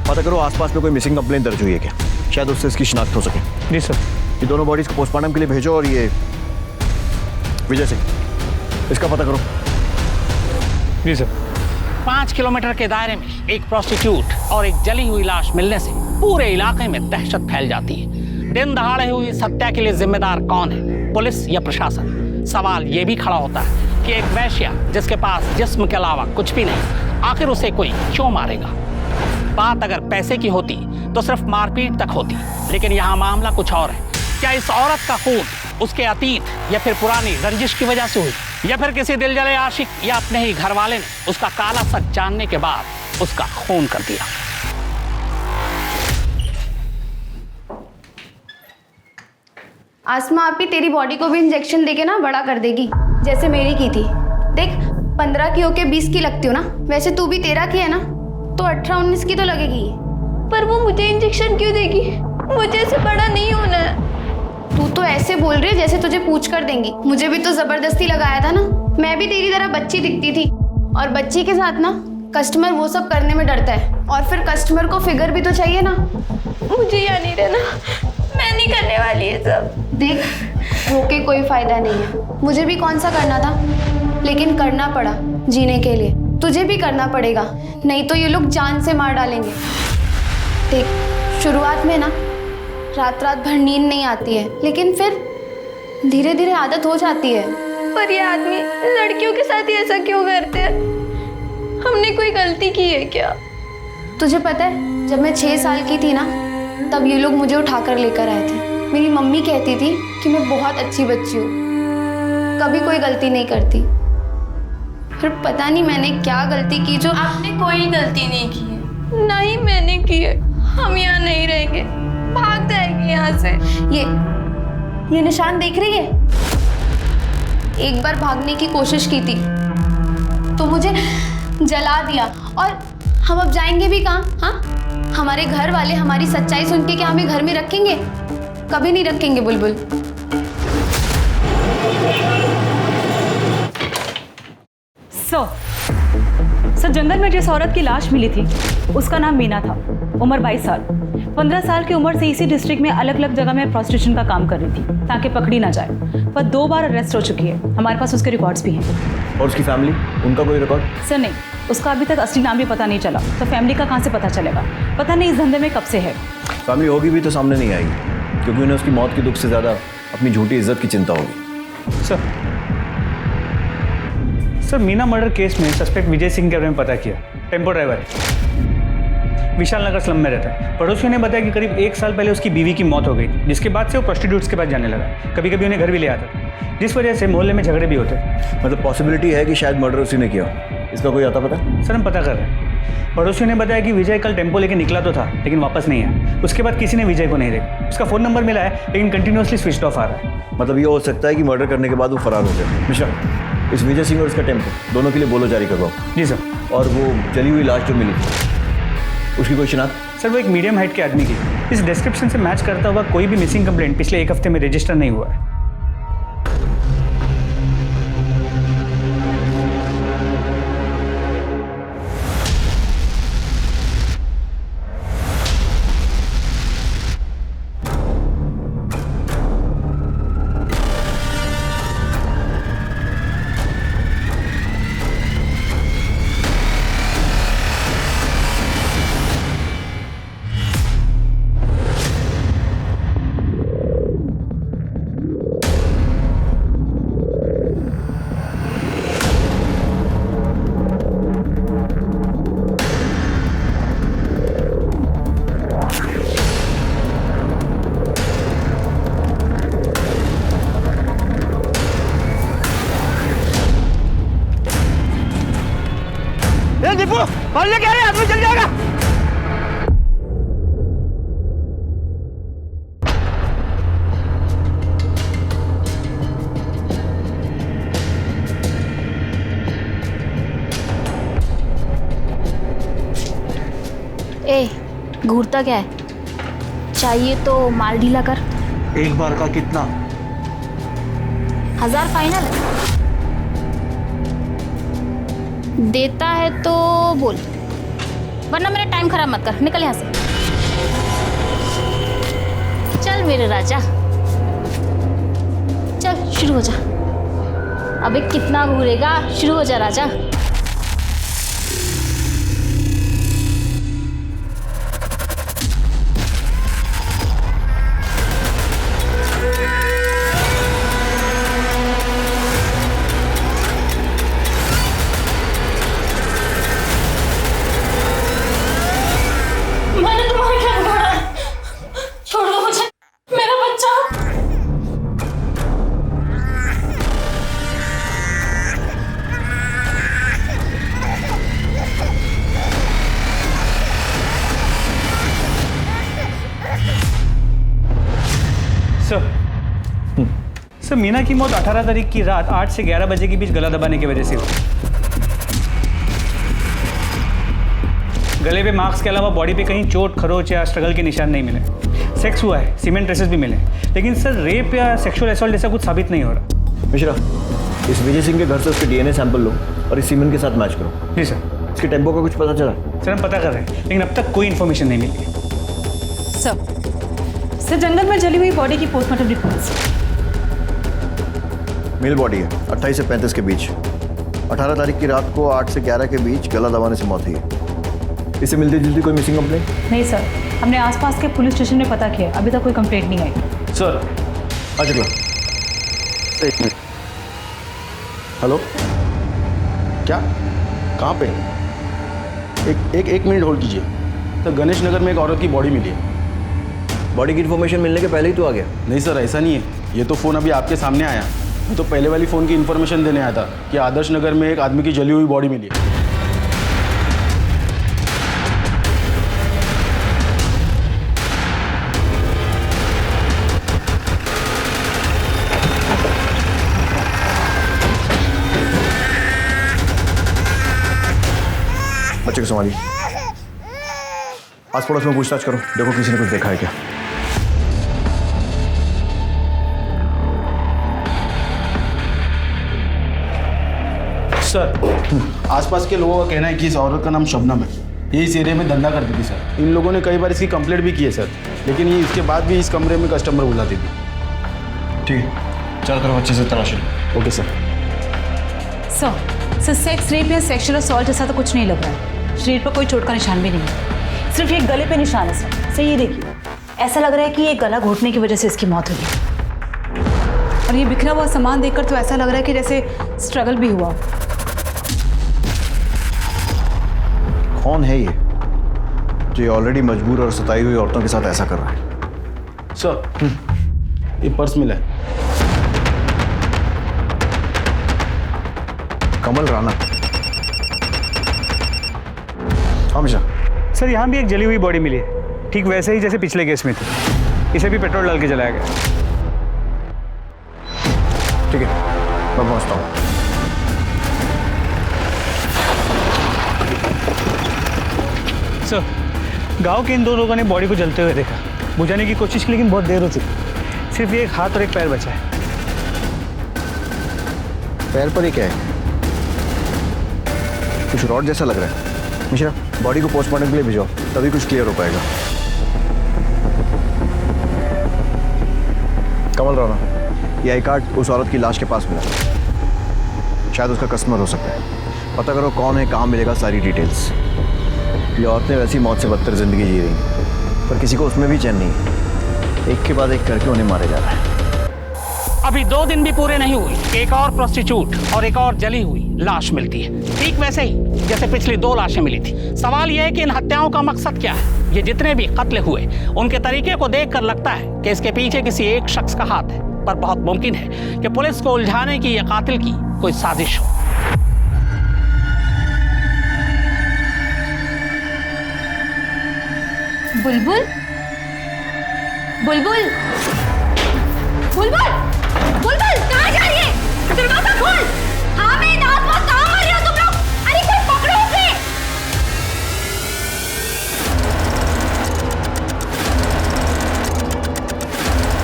पता करो आसपास में कोई मिसिंग कंप्लेंट दर्ज हुई है क्या? शायद उससे इसकी शिनाख्त हो सके। जी सर। ये दोनों बॉडीज को पोस्टमार्टम के लिए भेजो और ये विजय सिंह, इसका पता करो। जी सर। 5 किलोमीटर के दायरे में एक प्रोस्टिट्यूट और एक जली हुई लाश मिलने से पूरे इलाके में दहशत फैल जाती है। दिन दहाड़े हुई इस हत्या के लिए जिम्मेदार कौन है, पुलिस या प्रशासन? सवाल ये भी खड़ा होता है कि एक वैश्या जिसके पास जिस्म के अलावा कुछ भी नहीं, आखिर उसे कोई क्यों मारेगा? बात अगर पैसे की होती तो सिर्फ मारपीट तक होती, लेकिन यहाँ मामला कुछ और है। क्या इस औरत का खून उसके अतीत या फिर पुरानी रंजिश की वजह से हुई, या फिर किसी दिल जले आशिक या अपने ही घर वाले ने उसका काला सच जानने के बाद उसका खून कर दिया? आसमा आपी तेरी बॉडी को भी इंजेक्शन देके ना बड़ा कर देगी, जैसे मेरी की थी। देख, 15 की होके 20 की लगती हो ना, वैसे तू भी 13 की है ना, तो 18-19 की तो लगेगी। पर वो मुझे इंजेक्शन क्यों देगी? मुझे ऐसे बड़ा नहीं होना है। तू तो ऐसे बोल रही है जैसे तुझे पूछ कर देंगी। मुझे भी तो जबरदस्ती लगाया था ना। मैं भी तेरी तरह बच्ची दिखती थी, और बच्ची के साथ ना कस्टमर वो सब करने में डरता है, और फिर कस्टमर को फिगर भी तो चाहिए ना। मुझे यहाँ नहीं रहना, मैं नहीं करने वाली है सब। देख, रोके कोई फायदा नहीं है। मुझे भी कौन सा करना था, लेकिन करना पड़ा जीने के लिए। तुझे भी करना पड़ेगा, नहीं तो ये लोग जान से मार डालेंगे। देख, शुरुआत में ना रात रात भर नींद नहीं आती है, लेकिन फिर धीरे धीरे आदत हो जाती है। पर ये आदमी लड़कियों के साथ ही ऐसा क्यों करते हैं? हमने कोई गलती की है क्या? तुझे पता है जब मैं 6 साल की थी ना, तब ये लोग मुझे उठाकर लेकर आए थे। मेरी मम्मी कहती थी कि मैं बहुत अच्छी बच्ची हूँ, कभी कोई गलती नहीं करती। फिर पता नहीं मैंने क्या गलती की जो। आपने कोई गलती नहीं की है। नहीं मैंने की है। हम यहाँ नहीं रहेंगे, भाग जाएंगे यहाँ से। ये निशान देख रही है? एक बार भागने की कोशिश की थी तो मुझे जला दिया। और हम अब जाएंगे भी कहाँ? हाँ, हमारे घर वाले हमारी सच्चाई सुन के क्या हमें घर में रखेंगे? कभी नहीं रखेंगे बुलबुल। सर जंगल में जिस औरत की लाश मिली थी उसका नाम मीना था, उम्र 22 साल। 15 साल की उम्र से इसी डिस्ट्रिक्ट में अलग अलग जगह में प्रोस्टिट्यूशन का काम कर रही थी ताकि पकड़ी ना जाए, पर 2 बार अरेस्ट हो चुकी है। हमारे पास उसके रिकॉर्ड्स भी हैं। और उसकी फैमिली, उनका कोई रिकॉर्ड? सर नहीं, उसका अभी तक असली नाम भी पता नहीं चला, तो फैमिली का कहाँ से पता चलेगा? पता नहीं इस धंधे में कब से है। फैमिली होगी भी तो सामने नहीं आएगी, क्योंकि उन्हें उसकी मौत के दुख से ज़्यादा अपनी झूठी इज्जत की चिंता होगी। सर मीना मर्डर केस में सस्पेक्ट विजय सिंह के बारे में पता किया। टेम्पो ड्राइवर है, विशाल नगर स्लम में रहता है। पड़ोसियों ने बताया कि करीब 1 साल पहले उसकी बीवी की मौत हो गई, जिसके बाद से वो प्रोस्टिट्यूट्स के पास जाने लगा। कभी कभी उन्हें घर भी ले आता था, जिस वजह से मोहल्ले में झगड़े भी होते। मतलब पॉसिबिलिटी है कि शायद मर्डर उसी ने किया। इसका कोई आता पता? सर हम पता कर रहे हैं। पड़ोसियों ने बताया कि विजय कल टेम्पो लेके निकला तो था, लेकिन वापस नहीं आया। उसके बाद किसी ने विजय को नहीं देखा। उसका फ़ोन नंबर मिला है, लेकिन कंटिन्यूसली स्विच ऑफ आ रहा है। मतलब ये हो सकता है कि मर्डर करने के बाद वो फरार हो गया। मिश्रा, इस विजय सिंह और इसका टेम्पो दोनों के लिए बोलो जारी करवाओ। जी सर। और वो जली हुई लाश जो मिली उसकी कोई शिनाख्त? सर वो एक मीडियम हाइट के आदमी की, इस डिस्क्रिप्शन से मैच करता हुआ कोई भी मिसिंग कंप्लेंट पिछले 1 हफ्ते में रजिस्टर नहीं हुआ है। और ये कह रहे आदमी चल जाएगा। ए, घूरता क्या है? चाहिए तो माल ढीला कर। एक बार का कितना? 1000 फाइनल है। देता है तो बोल, वरना मेरा टाइम खराब मत कर। निकल यहाँ से। चल मेरे राजा, चल शुरू हो जा। अबे कितना घूरेगा? शुरू हो जा राजा। मैंने तुम्हारा क्या बिगाड़ा? छोड़ दो मुझे, मेरा बच्चा। सर मीना की मौत 18 तारीख की रात 8 से 11 बजे के बीच गला दबाने की वजह से हुई। गले पे मार्क्स के अलावा बॉडी पे कहीं चोट, खरोच या स्ट्रगल के निशान नहीं मिले। सेक्स हुआ है, सीमेंट ट्रेसेस भी मिले, लेकिन सर रेप या सेक्सुअल असॉल्ट जैसा कुछ साबित नहीं हो रहा। मिश्रा, इस विजय सिंह के घर से उसके डीएनए सैंपल लो और इस सीमेंट के साथ मैच करो। जी सर। इसके टेम्पो का कुछ पता चला? सर हम पता कर रहे हैं, लेकिन अब तक कोई इन्फॉर्मेशन नहीं मिली। सर जंगल में जली हुई बॉडी की पोस्टमार्टम रिपोर्ट्स। मेल बॉडी है, 28 से 35 के बीच। 18 तारीख की रात को 8 से 11 के बीच गला दबाने से मौत हुई है। इससे मिलती जुलती कोई मिसिंग कंप्लेंट? नहीं सर, हमने आसपास के पुलिस स्टेशन में पता किया, अभी तक कोई कंप्लेंट नहीं आई। सर आ चुका। एक मिनट। हेलो, क्या? कहाँ पे? एक मिनट होल्ड कीजिए। तो गणेश नगर में एक औरत की बॉडी मिली है। बॉडी की इन्फॉर्मेशन मिलने के पहले ही तो आ गया। नहीं सर, ऐसा नहीं है, ये तो फ़ोन अभी आपके सामने आया। मैं तो पहले वाली फ़ोन की इन्फॉर्मेशन देने आया था कि आदर्श नगर में एक आदमी की जली हुई बॉडी मिली है। बच्चे को संभालिए, आस पड़ोस में पूछताछ करो, देखो किसी ने कुछ देखा है क्या। सर, आसपास के लोगों का कहना है कि इस औरत का नाम शबनम है। ये इस एरिया में धंधा करती थी सर। इन लोगों ने कई बार इसकी कंप्लेंट भी की है सर, लेकिन ये इसके बाद भी इस कमरे में कस्टमर बुलाती थी। ठीक है, चारों तरफ अच्छे से तलाशी लो। Okay sir. Sir sex rape या सेक्सुअल असॉल्ट जैसा तो कुछ नहीं लग रहा है। शरीर पर कोई चोट का निशान भी नहीं है, सिर्फ एक गले पे निशान है सर। सर ये देखिए, ऐसा लग रहा है कि ये गला घोटने की वजह से इसकी मौत हुई। और ये बिखरा हुआ सामान देखकर तो ऐसा लग रहा है कि जैसे स्ट्रगल भी हुआ। कौन है ये जो ये ऑलरेडी मजबूर और सताई हुई औरतों के साथ ऐसा कर रहा है? सर, ये पर्स मिला है। कमल राणा। हमेशा सर यहाँ भी एक जली हुई बॉडी मिली है, ठीक वैसे ही जैसे पिछले केस में थी। इसे भी पेट्रोल डाल के जलाया गया। ठीक है, मैं पहुंचता हूँ। सर, गांव के इन दो लोगों ने बॉडी को जलते हुए देखा। बुझाने की कोशिश की लेकिन बहुत देर हो चुकी। सिर्फ ये एक हाथ और एक पैर बचा है। पैर पर ही क्या है? कुछ रॉड जैसा लग रहा है। मिश्रा, बॉडी को पोस्टमार्टम के लिए भिजवाओ, तभी कुछ क्लियर हो पाएगा। कमल राणा, ये आई कार्ड उस औरत की लाश के पास मिला, शायद उसका कस्टमर हो सकता है। पता करो कौन है, कहाँ मिलेगा, सारी डिटेल्स। ये औरतें वैसी मौत से बदतर जिंदगी जी रही हैं, पर किसी को उसमें भी चैन नहीं है। एक के बाद एक करके उन्हें मारे जा रहा है। अभी 2 दिन भी पूरे नहीं हुए, एक और प्रोस्टिट्यूट और एक और जली हुई लाश मिलती है, ठीक वैसे ही जैसे पिछली 2 लाशें मिली थी। सवाल यह है कि इन हत्याओं का मकसद क्या है। ये जितने भी कत्ल हुए, उनके तरीके को देखकर लगता है कि इसके पीछे किसी एक शख्स का हाथ है, पर बहुत मुमकिन है कि पुलिस को उलझाने की या कातिल की कोई साजिश हो। बुलबुल, बुलबुल, बुलबुल, बुलबुल, कहाँ जा रही है? दरवाजा खोल। हाँ मैं आसपास कहाँ आ रही हो तुम लोग? अरे कोई पकड़ो उसे।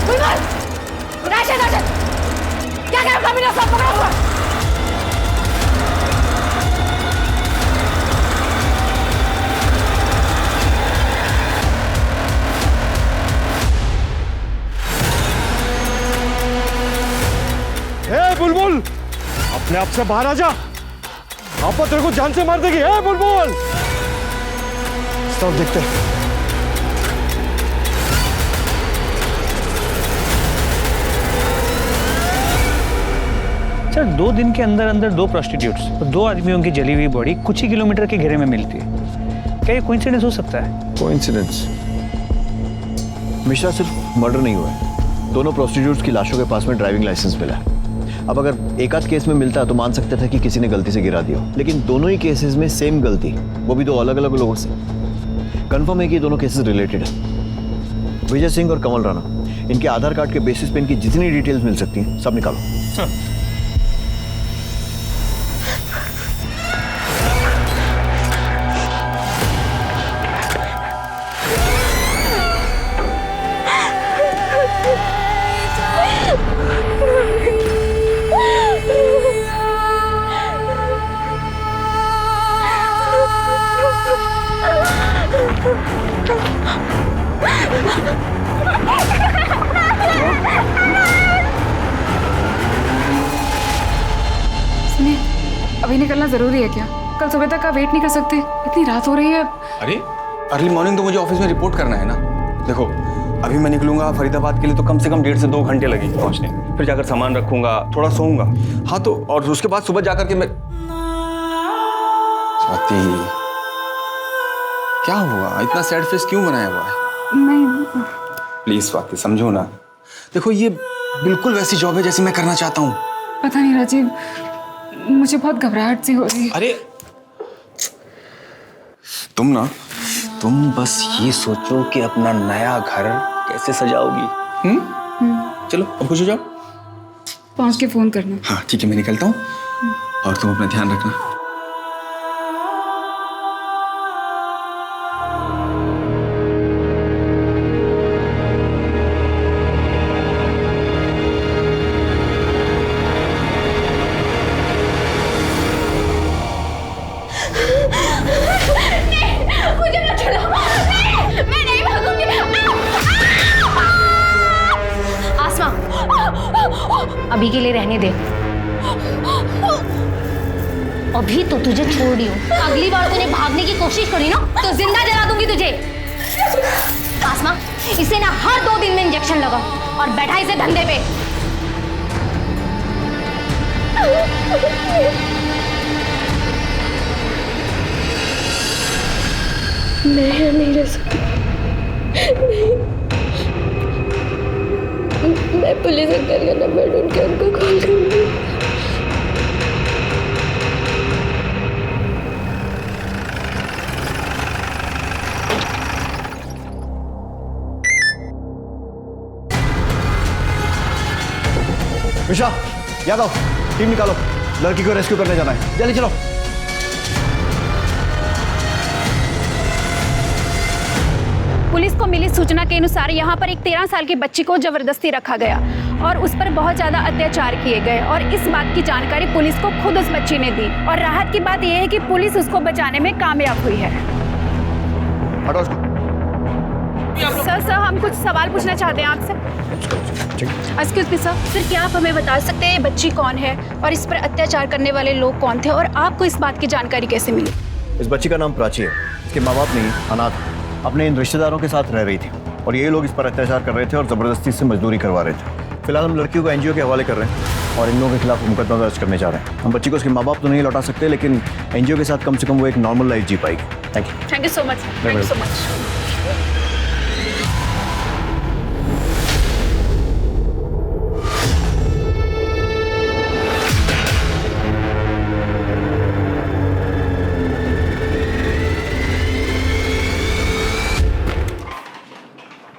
बुलबुल, राशिद, राशिद, क्या कर रहा है? मेरा सब पकड़ा हुआ। बुलबुल, अपने आप से बाहर आ जा। आप तेरे को जान से मार देगी। बुलबुल, सब देखते हैं। सर, 2 दिन के अंदर अंदर 2 प्रोस्टिट्यूट्स और 2 आदमियों की जली हुई बॉडी कुछ ही किलोमीटर के घेरे में मिलती है। क्या ये कोइंसिडेंस हो सकता है? कोइंसिडेंस? मिश्रा, सिर्फ मर्डर नहीं हुआ है, दोनों प्रोस्टिट्यूट्स की लाशों के पास में ड्राइविंग लाइसेंस मिला है। अब अगर एक आध केस में मिलता तो मान सकते थे कि किसी ने गलती से गिरा दिया, लेकिन दोनों ही केसेस में सेम गलती, वो भी 2 अलग अलग लोगों से। कंफर्म है कि दोनों केसेस रिलेटेड है। विजय सिंह और कमल राणा, इनके आधार कार्ड के बेसिस पे इनकी जितनी डिटेल्स मिल सकती हैं सब निकालो। सर, सुनिए, अभी निकलना जरूरी है क्या? कल सुबह तक का वेट नहीं कर सकते? इतनी रात हो रही है। अरे अर्ली मॉर्निंग तो मुझे ऑफिस में रिपोर्ट करना है ना। देखो, अभी मैं निकलूंगा फरीदाबाद के लिए तो कम से कम 1.5 से 2 घंटे लगेंगे पहुंचने। फिर जाकर सामान रखूंगा, थोड़ा सोऊंगा। हाँ तो, और उसके बाद सुबह जाकर के मैं स्वाति, क्या हुआ? इतना सैड फेस क्यों बनाया हुआ है? नहीं, प्लीज स्वाति समझो ना। देखो ये बिल्कुल वैसी जॉब है जैसी मैं करना चाहता हूँ। पता नहीं राजीव, मुझे बहुत घबराहट सी हो रही है। अरे तुम बस ये सोचो कि अपना नया घर कैसे सजाओगी। चलो अब खुश हो जाओ। पहुंच के फोन करना। हाँ ठीक है, मैं निकलता हूँ और तुम अपना ध्यान रखना। मुझे मत छोड़ो। नहीं, मैं नहीं भागूंगी। आसमा, अभी के लिए रहने दे। अभी तो तुझे छोड़ रही हूँ, अगली बार तूने भागने की कोशिश करी ना तो जिंदा जला दूंगी तुझे। आसमा, इसे ना हर 2 दिन में इंजेक्शन लगा और बैठा इसे धंधे पे। मैं यहाँ नहीं रह सकती। नहीं, मैं पुलिस अंकल का नंबर ढूंढ के उनको कॉल करूंगी। मिश्रा, यादव, टीम निकालो, लड़की को रेस्क्यू करने जाना है। जल्दी चलो। पुलिस को मिली सूचना के अनुसार यहाँ पर एक 13 साल की बच्ची को जबरदस्ती रखा गया और उस पर बहुत ज्यादा अत्याचार किए गए और इस बात की जानकारी पुलिस को खुद उस बच्ची ने दी और राहत की बात यह है कि पुलिस उसको बचाने में कामयाब हुई है। सर हम कुछ सवाल पूछना चाहते हैं आपसे। एक्सक्यूज मी सर, क्या आप हमें बता सकते हैं ये बच्ची कौन है और इस पर अत्याचार करने वाले लोग कौन थे और आपको इस बात की जानकारी कैसे मिली? इस बच्ची का नाम प्राची है। इसके माँ बाप नहीं, अनाथ, अपने इन रिश्तेदारों के साथ रह रही थी और ये लोग इस पर अत्याचार कर रहे थे और ज़बरदस्ती से मजदूरी करवा रहे थे। फिलहाल हम लड़कियों को एनजीओ के हवाले कर रहे हैं और इन लोगों के खिलाफ मुकदमा दर्ज करने जा रहे हैं। हम बच्ची को उसके माँ बाप तो नहीं लौटा सकते, लेकिन एनजीओ के साथ कम से कम वो एक नॉर्मल लाइफ जी पाएगी। Thank you so much. Thank you so much.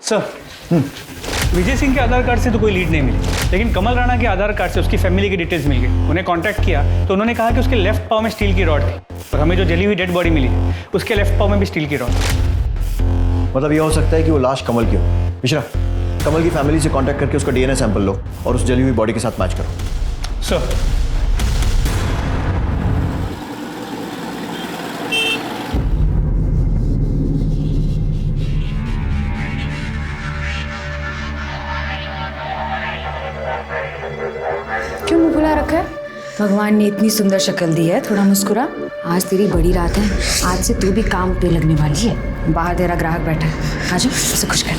Sir, Vijay Singh के आधार कार्ड से तो कोई लीड नहीं मिली, लेकिन कमल राणा के आधार कार्ड से उसकी फैमिली की डिटेल्स मिल गई। उन्हें कांटेक्ट किया तो उन्होंने कहा कि उसके लेफ्ट पाँव में स्टील की रॉड थी और हमें जो जली हुई डेड बॉडी मिली उसके लेफ्ट पाँव में भी स्टील की रॉड। मतलब ये हो सकता है कि वो लाश कमल की हो। मिश्रा, कमल की फैमिली से कांटेक्ट करके उसका डीएनए सैंपल लो और उस जली हुई बॉडी के साथ मैच करो। सर, क्यों मुंह फुला रखा है? भगवान ने इतनी सुंदर शक्ल दी है, थोड़ा मुस्कुरा। आज तेरी बड़ी रात है, आज से तू भी काम पे लगने वाली है। बाहर तेरा ग्राहक बैठा है, आजा उसे खुश कर।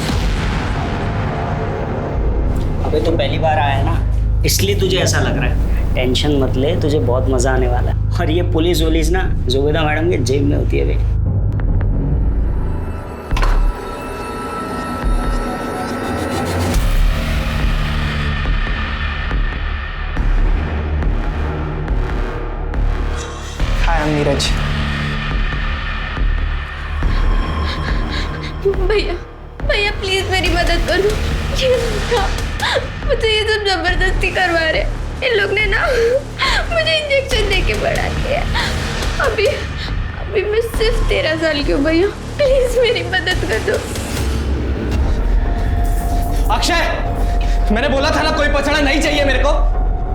अबे तो पहली बार आया है ना, इसलिए तुझे ऐसा लग रहा है। टेंशन मत ले, तुझे बहुत मजा आने वाला है। और ये पुलिस वोलिस ना जुबेदा मैडम के जेब में होती है भाई। नीरज, भैया भैया प्लीज मेरी मदद करो। मुझे ये सब जबरदस्ती करवा रहे। इन लोग ने ना मुझे इंजेक्शन देके बढ़ा दिया। अभी मैं सिर्फ 13 साल की हूँ भैया, प्लीज मेरी मदद कर दो। अक्षय, मैंने बोला था ना कोई पछाड़ा नहीं चाहिए मेरे को।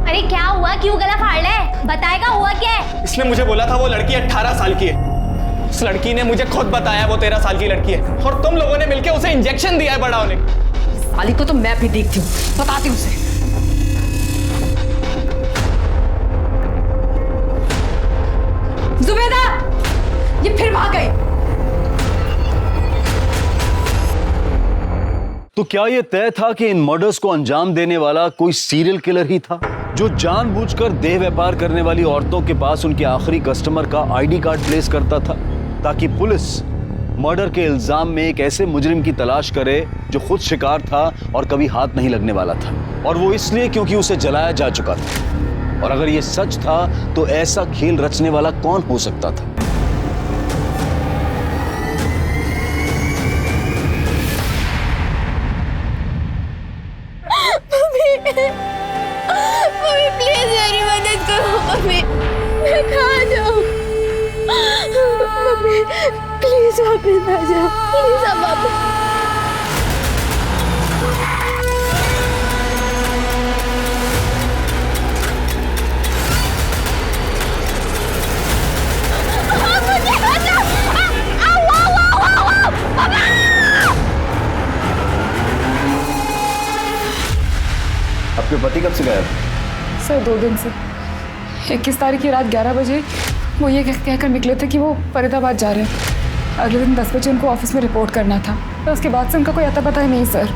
अरे क्या हुआ, क्यों गला फाड़ ले? बताएगा हुआ क्या है? इसने मुझे बोला था वो लड़की 18 साल की है। उस लड़की ने मुझे खुद बताया वो 13 साल की लड़की है और तुम लोगों ने मिलकर उसे इंजेक्शन दिया है बड़ा होने। साली को तो मैं भी देखती हूँ, बताती हूँ उसे। जुबेदा, ये फिर भाग गई। तो क्या यह तय था कि इन मर्डर्स को अंजाम देने वाला कोई सीरियल किलर ही था जो जानबूझकर देह व्यापार करने वाली औरतों के पास उनके आखिरी कस्टमर का आईडी कार्ड प्लेस करता था ताकि पुलिस मर्डर के इल्जाम में एक ऐसे मुजरिम की तलाश करे जो खुद शिकार था और कभी हाथ नहीं लगने वाला था, और वो इसलिए क्योंकि उसे जलाया जा चुका था। और अगर ये सच था तो ऐसा खेल रचने वाला कौन हो सकता था? मम्मी प्लीज मेरी मदद करो मम्मी, मैं कहाँ जाऊँ? मम्मी प्लीज वापस आ जाओ, प्लीज आप वापस। आपके पति कब से गायब? सर 2 दिन से। 21 तारीख की रात 11 बजे वो ये कहकर निकले थे कि वो फरीदाबाद जा रहे हैं। अगले दिन 10 बजे उनको ऑफिस में रिपोर्ट करना था। तो उसके बाद से उनका कोई अता पता ही नहीं सर।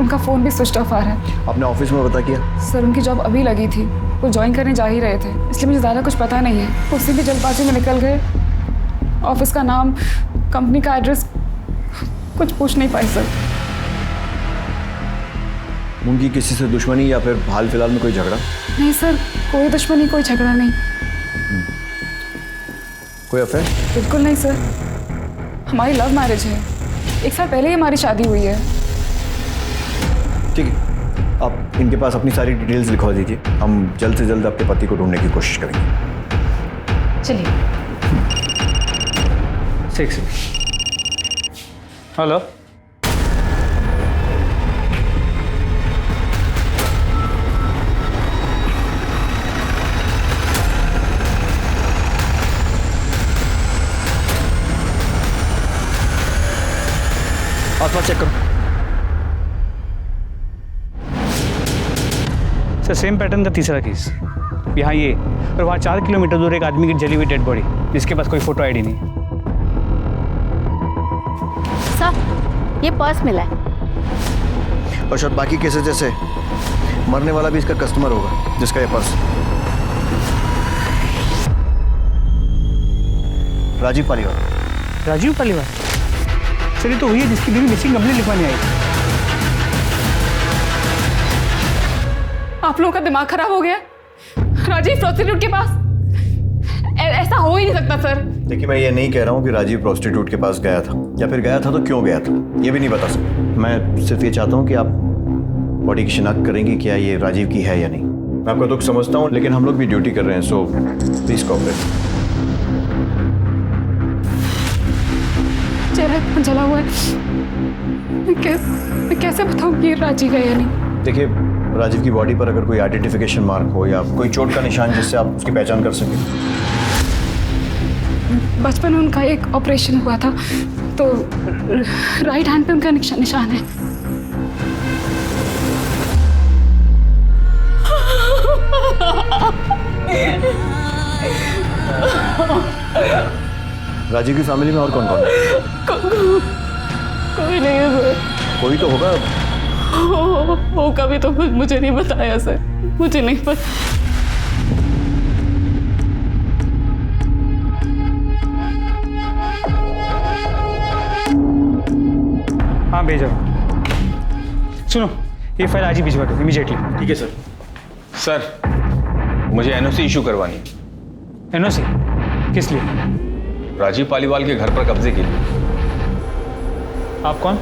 उनका फ़ोन भी स्विच ऑफ आ रहा है। आपने ऑफिस में पता किया? सर उनकी जॉब अभी लगी थी, वो ज्वाइन करने जा ही रहे थे, इसलिए मुझे ज़्यादा कुछ पता नहीं है। उसी भी जल्दबाजी में निकल गए। ऑफिस का नाम, कंपनी का एड्रेस कुछ पूछ नहीं पाए सर। उनकी किसी से दुश्मनी या फिर हाल फिलहाल में कोई झगड़ा? नहीं सर, कोई दुश्मनी, कोई झगड़ा नहीं। कोई अफेयर? बिल्कुल नहीं सर, हमारी लव मैरिज है। 1 साल पहले ही हमारी शादी हुई है। ठीक है, आप इनके पास अपनी सारी डिटेल्स लिखवा दीजिए। हम जल्द से जल्द आपके पति को ढूंढने की कोशिश करेंगे। चलिए। 6 हेलो, आसपास चेक करो। सर सेम पैटर्न का तीसरा केस, यहाँ ये, और वहाँ 4 किलोमीटर दूर एक आदमी की जली हुई डेड बॉडी, जिसके पास कोई फोटो आईडी नहीं। सर ये पर्स मिला है। और शायद बाकी केसेस जैसे मरने वाला भी इसका कस्टमर होगा जिसका ये पर्स। राजीव पालीवाल। राजीव पालीवाल? सर ये तो हुई है जिसकी बीवी मिसिंग कंप्लेंट लिखवाने आई। आप लोगों का दिमाग खराब हो गया? राजीव प्रोस्टिट्यूट के पास? ऐसा हो ही नहीं सकता सर। देखिए, मैं ये नहीं कह रहा हूँ कि राजीव प्रोस्टिट्यूट के पास गया था, या फिर गया था तो क्यों गया था, ये भी नहीं बता सकता। मैं सिर्फ ये चाहता हूँ कि आप बॉडी की शिनाख्त करेंगे क्या ये राजीव की है या नहीं। मैं आपका दुख समझता हूँ, लेकिन हम लोग भी ड्यूटी कर रहे हैं, सो प्लीज कोऑपरेट। चेहरा जला हुआ है, मैं कैसे बताऊँ कि राजीव है या नहीं? देखिए, राजीव की बॉडी पर अगर कोई आइडेंटिफिकेशन मार्क हो या कोई चोट का निशान जिससे आप उसकी पहचान कर सकें। बचपन में उनका एक ऑपरेशन हुआ था, तो राइट हैंड पे उनका निशान है। राजीव की फैमिली में और कौन कौन है? कोई नहीं है सर। कोई तो होगा। होगा भी तो मुझे नहीं बताया सर, मुझे नहीं पता। हाँ भेजो। सुनो, ये फाइल आज ही भिजवा दो इमीडिएटली। ठीक है सर। सर मुझे एनओसी इशू करवानी है। एनओसी? किस लिए? राजीव पालीवाल के घर पर कब्जे के लिए। आप कौन?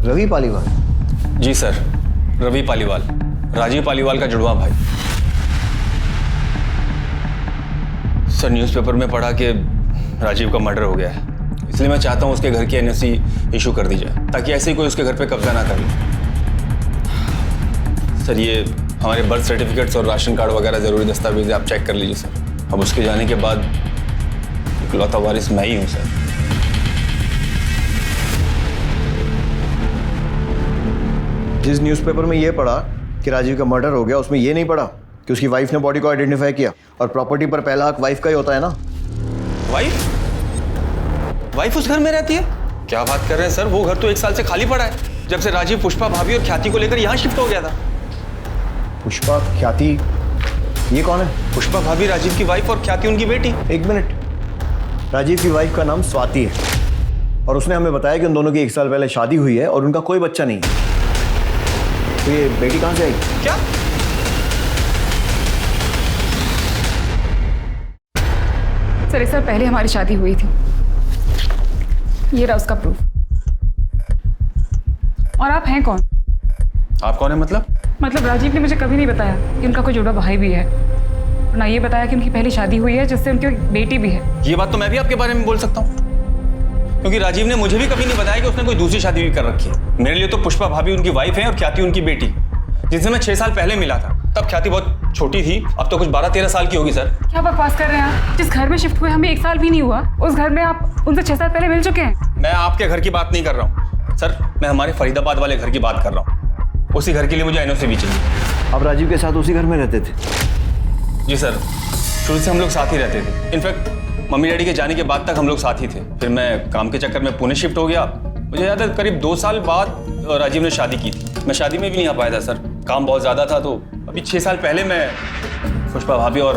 रवि पालीवाल? जी सर, रवि पालीवाल, राजीव पालीवाल का जुड़वा भाई। सर न्यूज़पेपर में पढ़ा कि राजीव का मर्डर हो गया है, इसलिए मैं चाहता हूं उसके घर की एनओसी इशू कर दी जाए, ताकि ऐसे ही कोई उसके घर पे कब्जा ना कर ले। सर ये हमारे बर्थ सर्टिफिकेट्स और राशन कार्ड वगैरह ज़रूरी दस्तावेज आप चेक कर लीजिए सर। अब उसके जाने के बाद इकलौता वारिस मैं ही हूँ सर। जिस न्यूज़पेपर में ये पढ़ा कि राजीव का मर्डर हो गया, उसमें ये नहीं पढ़ा कि उसकी वाइफ ने बॉडी को आइडेंटिफाई किया, और प्रॉपर्टी पर पहला हक वाइफ का ही होता है ना। वाइफ? वाइफ उस घर में रहती है? क्या बात कर रहे हैं सर, वो घर तो 1 साल से खाली पड़ा है, जब से राजीव पुष्पा भाभी और ख्याति को लेकर यहाँ शिफ्ट हो गया था। पुष्पा, ख्याति, ये कौन है? पुष्पा भाभी, राजीव की वाइफ, और ख्याति उनकी बेटी। एक मिनट, राजीव की वाइफ का नाम स्वाति है और उसने हमें बताया कि उन दोनों की 1 साल पहले शादी हुई है और उनका कोई बच्चा नहीं है। तो ये बेटी कहां से आई? क्या? सर 1 साल पहले हमारी शादी हुई थी। ये रहा उसका प्रूफ। और आप हैं कौन? आप कौन है मतलब? मतलब राजीव ने मुझे कभी नहीं बताया कि उनका कोई जुड़ा भाई भी है, और ना ये बताया कि उनकी पहली शादी हुई है जिससे उनकी बेटी भी है। ये बात तो मैं भी आपके बारे में बोल सकता हूँ, क्योंकि राजीव ने मुझे भी कभी नहीं बताया कि उसने कोई दूसरी शादी भी कर रखी है। मेरे लिए तो पुष्पा भाभी उनकी वाइफ है और ख्याति उनकी बेटी, जिनसे मैं 6 साल पहले मिला था। तब ख्याति बहुत छोटी थी, अब तो कुछ 12-13 साल की होगी। सर क्या बकवास कर रहे हैं आप? जिस घर में शिफ्ट हुए हमें 1 साल भी नहीं हुआ, उस घर में आप उनसे 6 साल पहले मिल चुके हैं। मैं आपके घर की बात नहीं कर रहा हूँ सर, मैं हमारे फरीदाबाद वाले घर की बात कर रहा हूँ। उसी घर के लिए मुझे एनओसी भी चाहिए। आप राजीव के साथ उसी घर में रहते थे? जी सर, शुरू से हम लोग साथ ही रहते थे। इनफैक्ट मम्मी डैडी के जाने के बाद तक हम लोग साथ ही थे। फिर मैं काम के चक्कर में पुणे शिफ्ट हो गया। मुझे याद है करीब 2 साल बाद राजीव ने शादी की थी। मैं शादी में भी नहीं आ पाया था सर, काम बहुत ज़्यादा था। तो अभी 6 साल पहले मैं पुष्पा भाभी और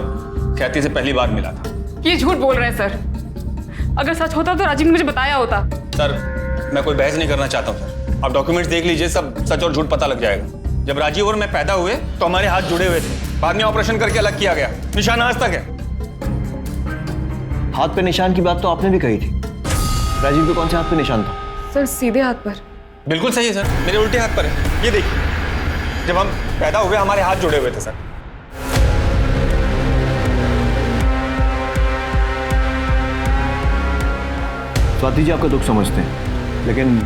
ख्याति से पहली बार मिला था। ये झूठ बोल रहे हैं सर। अगर सच होता तो राजीव ने मुझे बताया होता। सर मैं कोई बहस नहीं करना चाहता हूँ सर, आप डॉक्यूमेंट्स देख लीजिए, सब सच और झूठ पता लग जाएगा। जब राजीव और मैं पैदा हुए तो हमारे हाथ जुड़े हुए थे, बाद में ऑपरेशन करके अलग किया गया। निशान आज तक है। हाथ पे निशान की बात तो आपने भी कही थी। राजीव के कौन से हाथ पे निशान था? सर सीधे हाथ पर। बिल्कुल सही है सर, मेरे उल्टे हाथ पर है। ये देखिए, जब हम पैदा हुए हमारे हाथ जुड़े हुए थे सर। स्वाति जी आपका दुख समझते हैं, लेकिन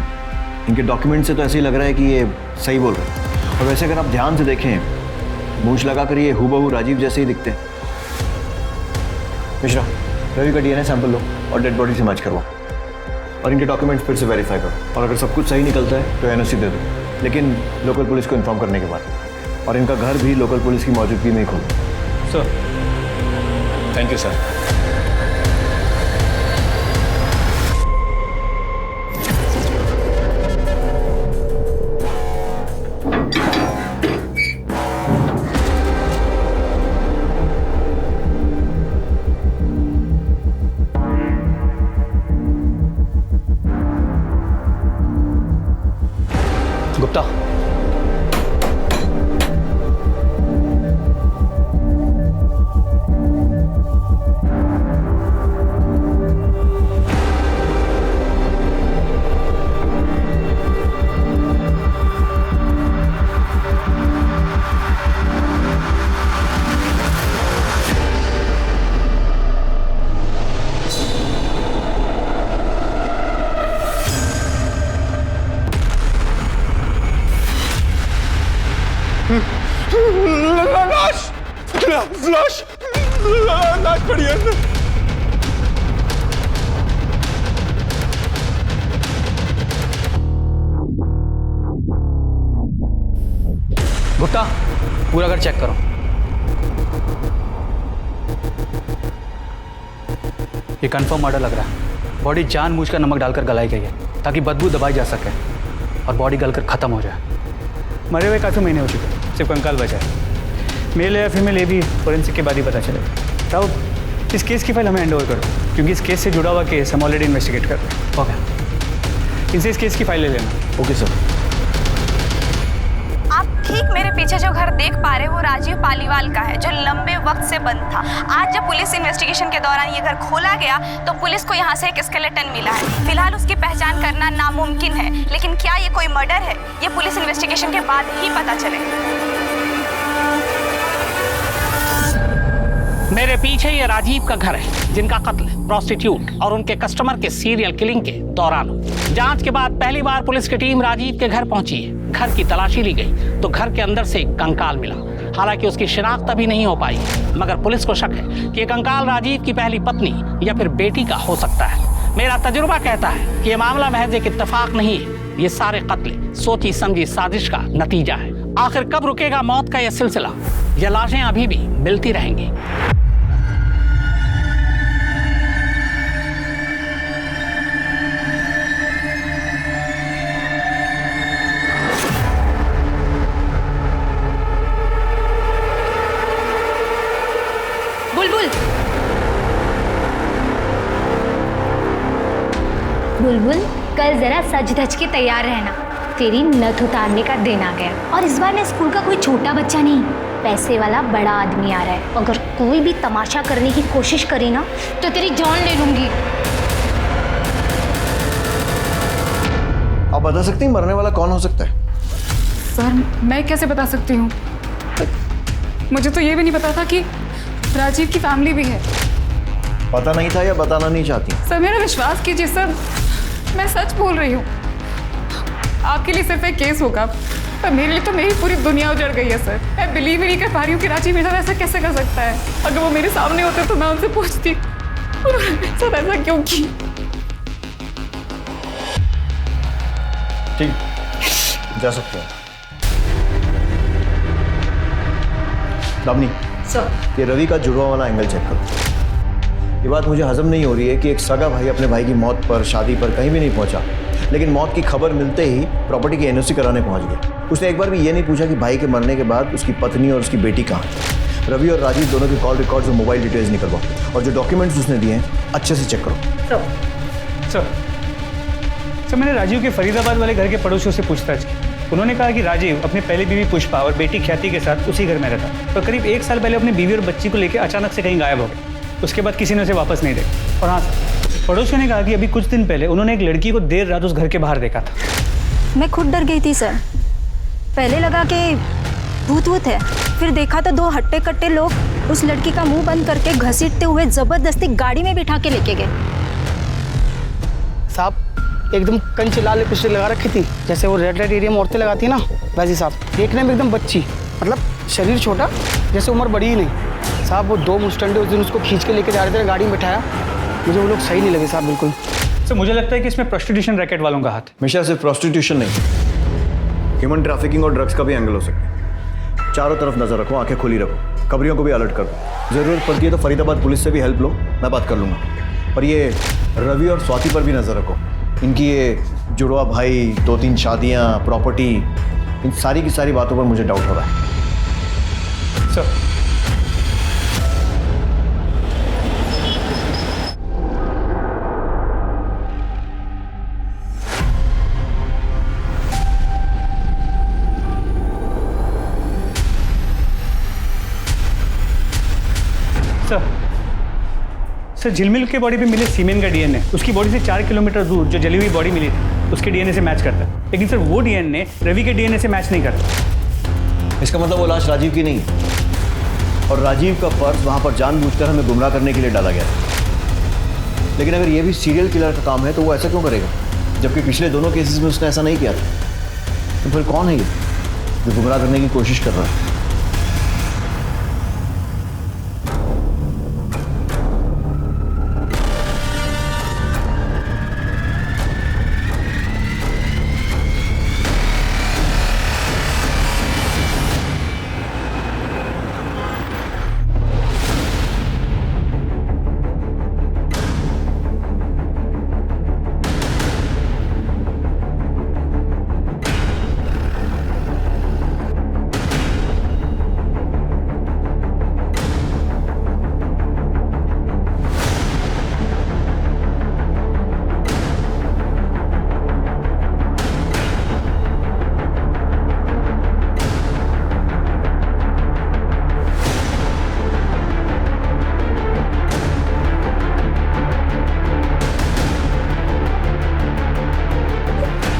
इनके डॉक्यूमेंट से तो ऐसे ही लग रहा है कि ये सही बोल रहे हैं। और वैसे अगर आप ध्यान से देखें, मूंछ लगाकर ये हूबहू राजीव जैसे ही दिखते हैं। मिश्रा, रवि का डीएनए सैंपल लो और डेड बॉडी से मैच करवाओ और इनके डॉक्यूमेंट्स फिर से वेरीफाई करो। और अगर सब कुछ सही निकलता है तो एनओसी दे दो, लेकिन लोकल पुलिस को इन्फॉर्म करने के बाद। और इनका घर भी लोकल पुलिस की मौजूदगी में ही खोलो। Sir thank you sir. Gupta, लाश पड़ी है। गुप्ता, पूरा घर चेक करो। ये कंफर्म मर्डर लग रहा है। बॉडी जानबूझकर नमक डालकर गलाई गई है ताकि बदबू दबाई जा सके और बॉडी गलकर खत्म हो जाए। मरे हुए काफ़ी महीने हो चुके, सिर्फ कंकाल बचा है। मेल या फीमेल ये भी फोरेंसिक के बाद ही पता चलेगा। राउत, इस केस की फाइल हमें हैंड ओवर करो, क्योंकि इस केस से जुड़ा हुआ केस हम ऑलरेडी इन्वेस्टिगेट कर रहे हैं। ओके, इनसे इस केस की फाइल ले लेना। Okay sir. आप ठीक मेरे पीछे जो घर देख पा रहे हैं वो राजीव पालीवाल का है, जो लंबे वक्त से बंद था। आज जब पुलिस इन्वेस्टिगेशन के दौरान ये घर खोला गया तो पुलिस को यहाँ से एक स्केलेटन मिला है। फिलहाल उसकी पहचान करना नामुमकिन है, लेकिन क्या ये कोई मर्डर है ये पुलिस इन्वेस्टिगेशन के बाद ही पता चलेगा। मेरे पीछे ये राजीव का घर है, जिनका कत्ल प्रोस्टिट्यूट और उनके कस्टमर के सीरियल किलिंग के दौरान हुआ। जांच के बाद पहली बार पुलिस की टीम राजीव के घर पहुंची है। घर की तलाशी ली गई तो घर के अंदर से एक कंकाल मिला। हालांकि उसकी शिनाख्त अभी नहीं हो पाई, मगर पुलिस को शक है कि ये कंकाल राजीव की पहली पत्नी या फिर बेटी का हो सकता है। मेरा तजुर्बा कहता है कि ये मामला महज एक इत्तेफाक नहीं है, ये सारे कत्ल सोची समझी साजिश का नतीजा है। आखिर कब रुकेगा मौत का यह सिलसिला? ये लाशें अभी भी मिलती रहेंगी। बुलबुल, कल जरा सज धज के तैयार रहना, तेरी नथ उतारने का दिन आ गया। और इस बार ना स्कूल का कोई छोटा बच्चा नहीं, पैसे वाला बड़ा आदमी आ रहा है। अगर कोई भी तमाशा करने की कोशिश करी ना तो तेरी जान ले लूंगी। आप बता सकती हैं मरने वाला कौन हो सकता है? सर मैं कैसे बता सकती हूँ, मुझे तो ये भी नहीं पता था कि राजीव की फैमिली भी है। पता नहीं था या बताना नहीं चाहती? सर मेरा विश्वास कीजिए सर, मैं सच बोल रही हूँ। आपके लिए सिर्फ एक केस होगा, पर मेरे लिए तो मेरी पूरी दुनिया उजड़ गई है सर। मैं बिलीव ही नहीं कर पा रही हूँ कि राजीव मेरे साथ ऐसा कैसे कर सकता है। अगर वो मेरे सामने होते तो मैं उनसे पूछती उन्होंने मेरे साथ ऐसा क्यों किया। ठीक, जा सकते हैं। दामिनी सर, ये रवि का जुड़वा वाला एंगल चेक करो। ये बात मुझे हजम नहीं हो रही है कि एक सगा भाई अपने भाई की मौत पर, शादी पर कहीं भी नहीं पहुंचा, लेकिन मौत की खबर मिलते ही प्रॉपर्टी की एनओसी कराने पहुंच गया। उसने एक बार भी ये नहीं पूछा कि भाई के मरने के बाद उसकी पत्नी और उसकी बेटी कहाँ है। रवि और राजीव दोनों के कॉल रिकॉर्ड्स और मोबाइल डिटेल्स निकलवाओ, और जो डॉक्यूमेंट्स उसने दिए हैं अच्छे से चेक करो। सर मैंने राजीव के फरीदाबाद वाले घर के पड़ोसियों से पूछताछ की। उन्होंने कहा कि राजीव अपनी पहली बीवी पुष्पा और बेटी ख्याति के साथ उसी घर में रहता, पर करीब 1 साल पहले अपनी बीवी और बच्ची को लेकर अचानक से कहीं गायब हो गया। उसके बाद किसी ने उसे वापस नहीं देखा। और हाँ सर, पड़ोसियों ने कहा कि अभी कुछ दिन पहले उन्होंने एक लड़की को देर रात उस घर के बाहर देखा था। मैं खुद डर गई थी सर। पहले लगा कि भूत है, फिर देखा तो 2 हट्टे कट्टे लोग उस लड़की का मुंह बंद करके घसीटते हुए जबरदस्ती गाड़ी में बिठा के लेके गए। साहब एकदम कंच लाल लिपस्टिक लगा रखी थी, जैसे वो रेड लाइट एरिया में औरतें लगाती है ना, वैसी साहब। देखने में एकदम बच्ची, मतलब शरीर छोटा, जैसे उम्र बड़ी ही नहीं। साहब वो 2 मुस्टंडे उस दिन उसको खींच के लेके जा रहे थे, गाड़ी में बैठाया। मुझे वो लोग सही नहीं लगे साहब बिल्कुल। सर मुझे लगता है कि इसमें प्रोस्टिट्यूशन रैकेट वालों का हाथ। हमेशा सिर्फ प्रोस्टिट्यूशन नहीं, ह्यूमन ट्रैफिकिंग और ड्रग्स का भी एंगल हो सकता है। चारों तरफ नजर रखो, आंखें खुली रखो, खबरियों को भी अलर्ट करो। जरूरत पड़ती है तो फरीदाबाद पुलिस से भी हेल्प लो, मैं बात कर लूँगा। पर ये रवि और स्वाति पर भी नजर रखो। इनकी ये जुड़वा भाई, 2-3 शादियाँ, प्रॉपर्टी, इन सारी की सारी बातों पर मुझे डाउट हो रहा है। सर सर झिलमिल के बॉडी पे मिले सीमेन का डीएनए उसकी बॉडी से 4 किलोमीटर दूर जो जली हुई बॉडी मिली थी उसके डीएनए से मैच करता है, लेकिन सर वो डीएनए रवि के डीएनए से मैच नहीं करता। इसका मतलब वो लाश राजीव की नहीं है, और राजीव का पर्स वहां पर जानबूझकर हमें गुमराह करने के लिए डाला गया था। लेकिन अगर ये भी सीरियल किलर का काम है तो वो ऐसा क्यों करेगा, जबकि पिछले दोनों केसेस में उसने ऐसा नहीं किया था। तो फिर कौन है ये जो गुमराह करने की कोशिश कर रहा है?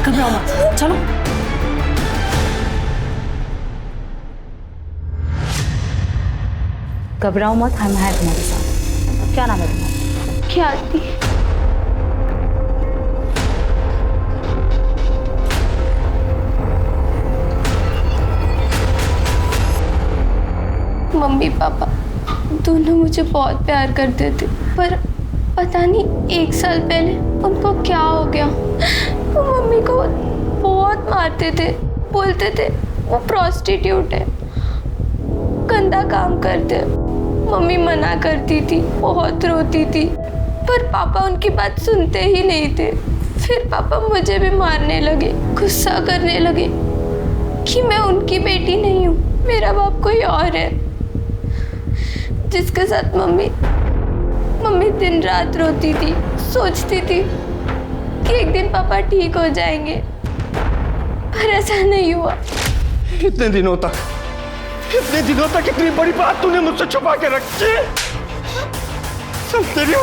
घबराओ मत, चलो। घबराओ मत, हम हैं तुम्हारे साथ। क्या नाम है तुम्हारा? ख्याति। मम्मी पापा दोनों मुझे बहुत प्यार करते थे, पर पता नहीं 1 साल पहले उनको क्या हो गया। वो मम्मी को बहुत मारते थे, बोलते थे वो प्रोस्टिट्यूट है, गंदा काम करते। मम्मी मना करती थी, बहुत रोती थी, पर पापा उनकी बात सुनते ही नहीं थे। फिर पापा मुझे भी मारने लगे, गुस्सा करने लगे कि मैं उनकी बेटी नहीं हूँ, मेरा बाप कोई और है, जिसके साथ मम्मी दिन रात रोती थी। सोचती थी कि एक दिन पापा ठीक हो जाएंगे, पर ऐसा नहीं हुआ। इतने दिनों तक इतनी बड़ी बात तूने मुझसे छुपा के रखी। सब तेरी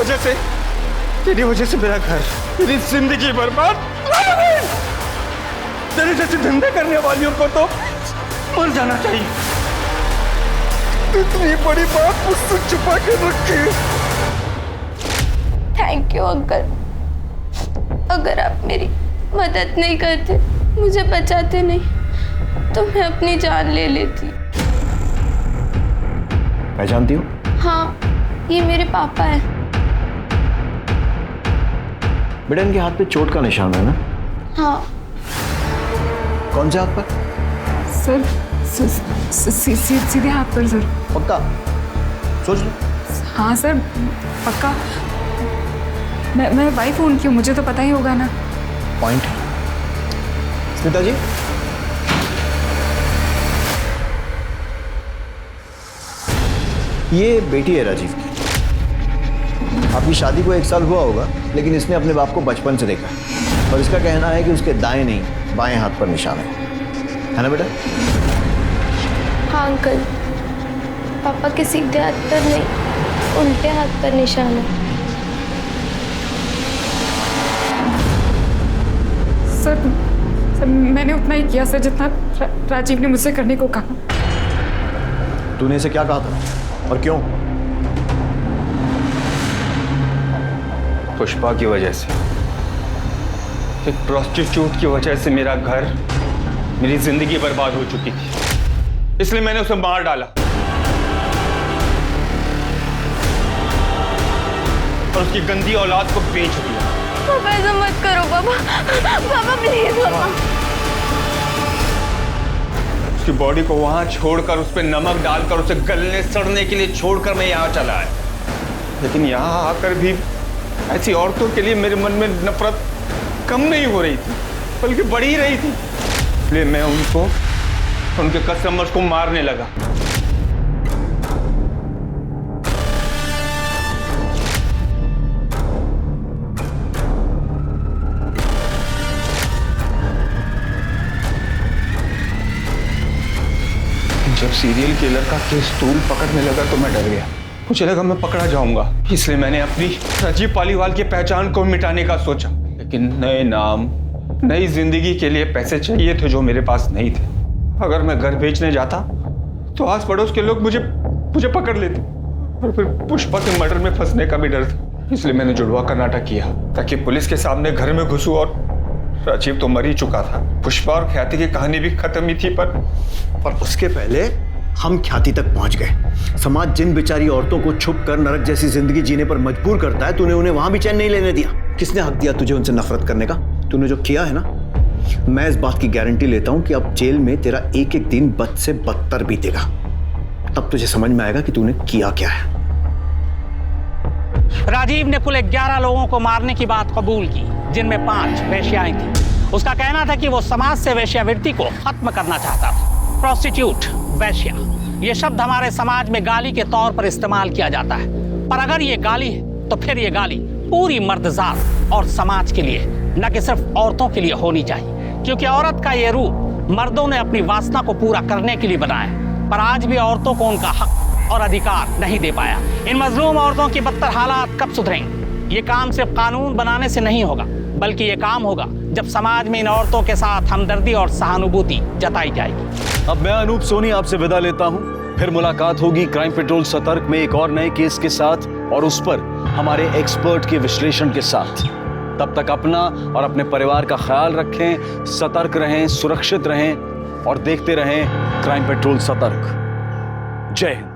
वजह से मेरा घर, मेरी जिंदगी बर्बाद। तेरे जैसे धंधे करने वालियों को तो मर जाना चाहिए। इतनी बड़ी बात मुझसे छुपा के रखी। Thank you uncle. अगर आप मेरी मदद नहीं करते, मुझे बचाते नहीं, तो मैं अपनी जान ले लेती। पहचानती हो? हाँ, ये मेरे पापा है। बेटा इनके हाथ पे चोट का निशान है ना? हाँ। कौन से हाथ पर? सर सीधे हाथ पर सर। पक्का? सोच लो। हाँ सर पक्का। मैं वाइफ हूँ उनकी, मुझे तो पता ही होगा ना। पॉइंट। स्मिता जी, ये बेटी है राजीव की। आपकी शादी को 1 साल हुआ होगा, लेकिन इसने अपने बाप को बचपन से देखा है और इसका कहना है कि उसके दाएं नहीं बाएं हाथ पर निशान है ना बेटा? हाँ अंकल, पापा के सीधे हाथ पर नहीं, उल्टे हाथ पर निशान है। सर मैंने उतना ही किया सर जितना राजीव ने मुझसे करने को कहा। तूने इसे क्या कहा था और क्यों? पुष्पा की वजह से, एक प्रोस्टिट्यूट की वजह से मेरा घर, मेरी जिंदगी बर्बाद हो चुकी थी, इसलिए मैंने उसे मार डाला और उसकी गंदी औलाद को बेच दिया। पापा ऐसा मत करो पापा, पापा प्लीज पापा। उसकी बॉडी को वहां छोड़कर, उस पर नमक डालकर, उसे गलने सड़ने के लिए छोड़कर मैं यहाँ चला आया, लेकिन यहाँ आकर भी ऐसी औरतों के लिए मेरे मन में नफरत कम नहीं हो रही थी, बल्कि बढ़ ही रही थी। इसलिए मैं उनको, उनके कस्टमर्स को मारने लगा। जब सीरियल किलर का केस तूल पकड़ने लगा तो मैं डर गया। मुझे लगा मैं पकड़ा जाऊंगा, इसलिए मैंने अपनी राजीव पालीवाल की पहचान को मिटाने का सोचा, लेकिन नए नाम, नई जिंदगी के लिए पैसे चाहिए थे जो मेरे पास नहीं थे। अगर मैं घर बेचने जाता तो आस पड़ोस के लोग मुझे पकड़ लेते और फिर पुष्पा के मर्डर में फंसने का भी डर था। इसलिए मैंने जुड़वा का नाटक किया ताकि पुलिस के सामने घर में घुसूं, और राजीव तो मर ही चुका था। पुष्पा और ख्याति की कहानी भी खत्म ही थी, पर उसके पहले हम ख्याति तक पहुंच गए। समाज जिन बेचारी औरतों को छुप कर नरक जैसी जिंदगी जीने पर मजबूर करता है, तूने उन्हें वहां भी चैन नहीं लेने दिया। किसने हक दिया तुझे उनसे नफरत करने का? तूने जो किया है ना, मैं इस बात की गारंटी लेता हूं कि अब जेल में तेरा एक एक दिन बद से बदतर बीतेगा। तब तुझे समझ में आएगा कि तूने किया क्या है। राजीव ने कुल 11 लोगों को मारने की बात कबूल की, जिनमें 5 वेश्याएं थी। उसका कहना था कि वो समाज से वेश्यावृत्ति को खत्म करना चाहता था। प्रोस्टिट्यूट, वेश्या, ये शब्द हमारे समाज में गाली के तौर पर इस्तेमाल किया जाता है, पर अगर ये गाली है तो फिर ये गाली पूरी मर्दजात और समाज के लिए, न कि सिर्फ औरतों के लिए होनी चाहिए, क्योंकि औरत का ये रूप मर्दों ने अपनी वासना को पूरा करने के लिए बनाया, पर आज भी औरतों को उनका हक और अधिकार नहीं दे पाया। इन मजलूम औरतों की बदतर हालात कब सुधरेंगे? ये काम सिर्फ कानून बनाने से नहीं होगा, बल्कि ये काम होगा जब समाज में इन औरतों के साथ हमदर्दी और सहानुभूति जताई जाएगी। अब मैं अनूप सोनी आपसे विदा लेता हूं। फिर मुलाकात होगी क्राइम पेट्रोल सतर्क में एक और नए केस के साथ, और उस पर हमारे एक्सपर्ट के विश्लेषण के साथ। तब तक अपना और अपने परिवार का ख्याल रखें, सतर्क रहें, सुरक्षित रहें और देखते रहें क्राइम पेट्रोल सतर्क। जय हिंद।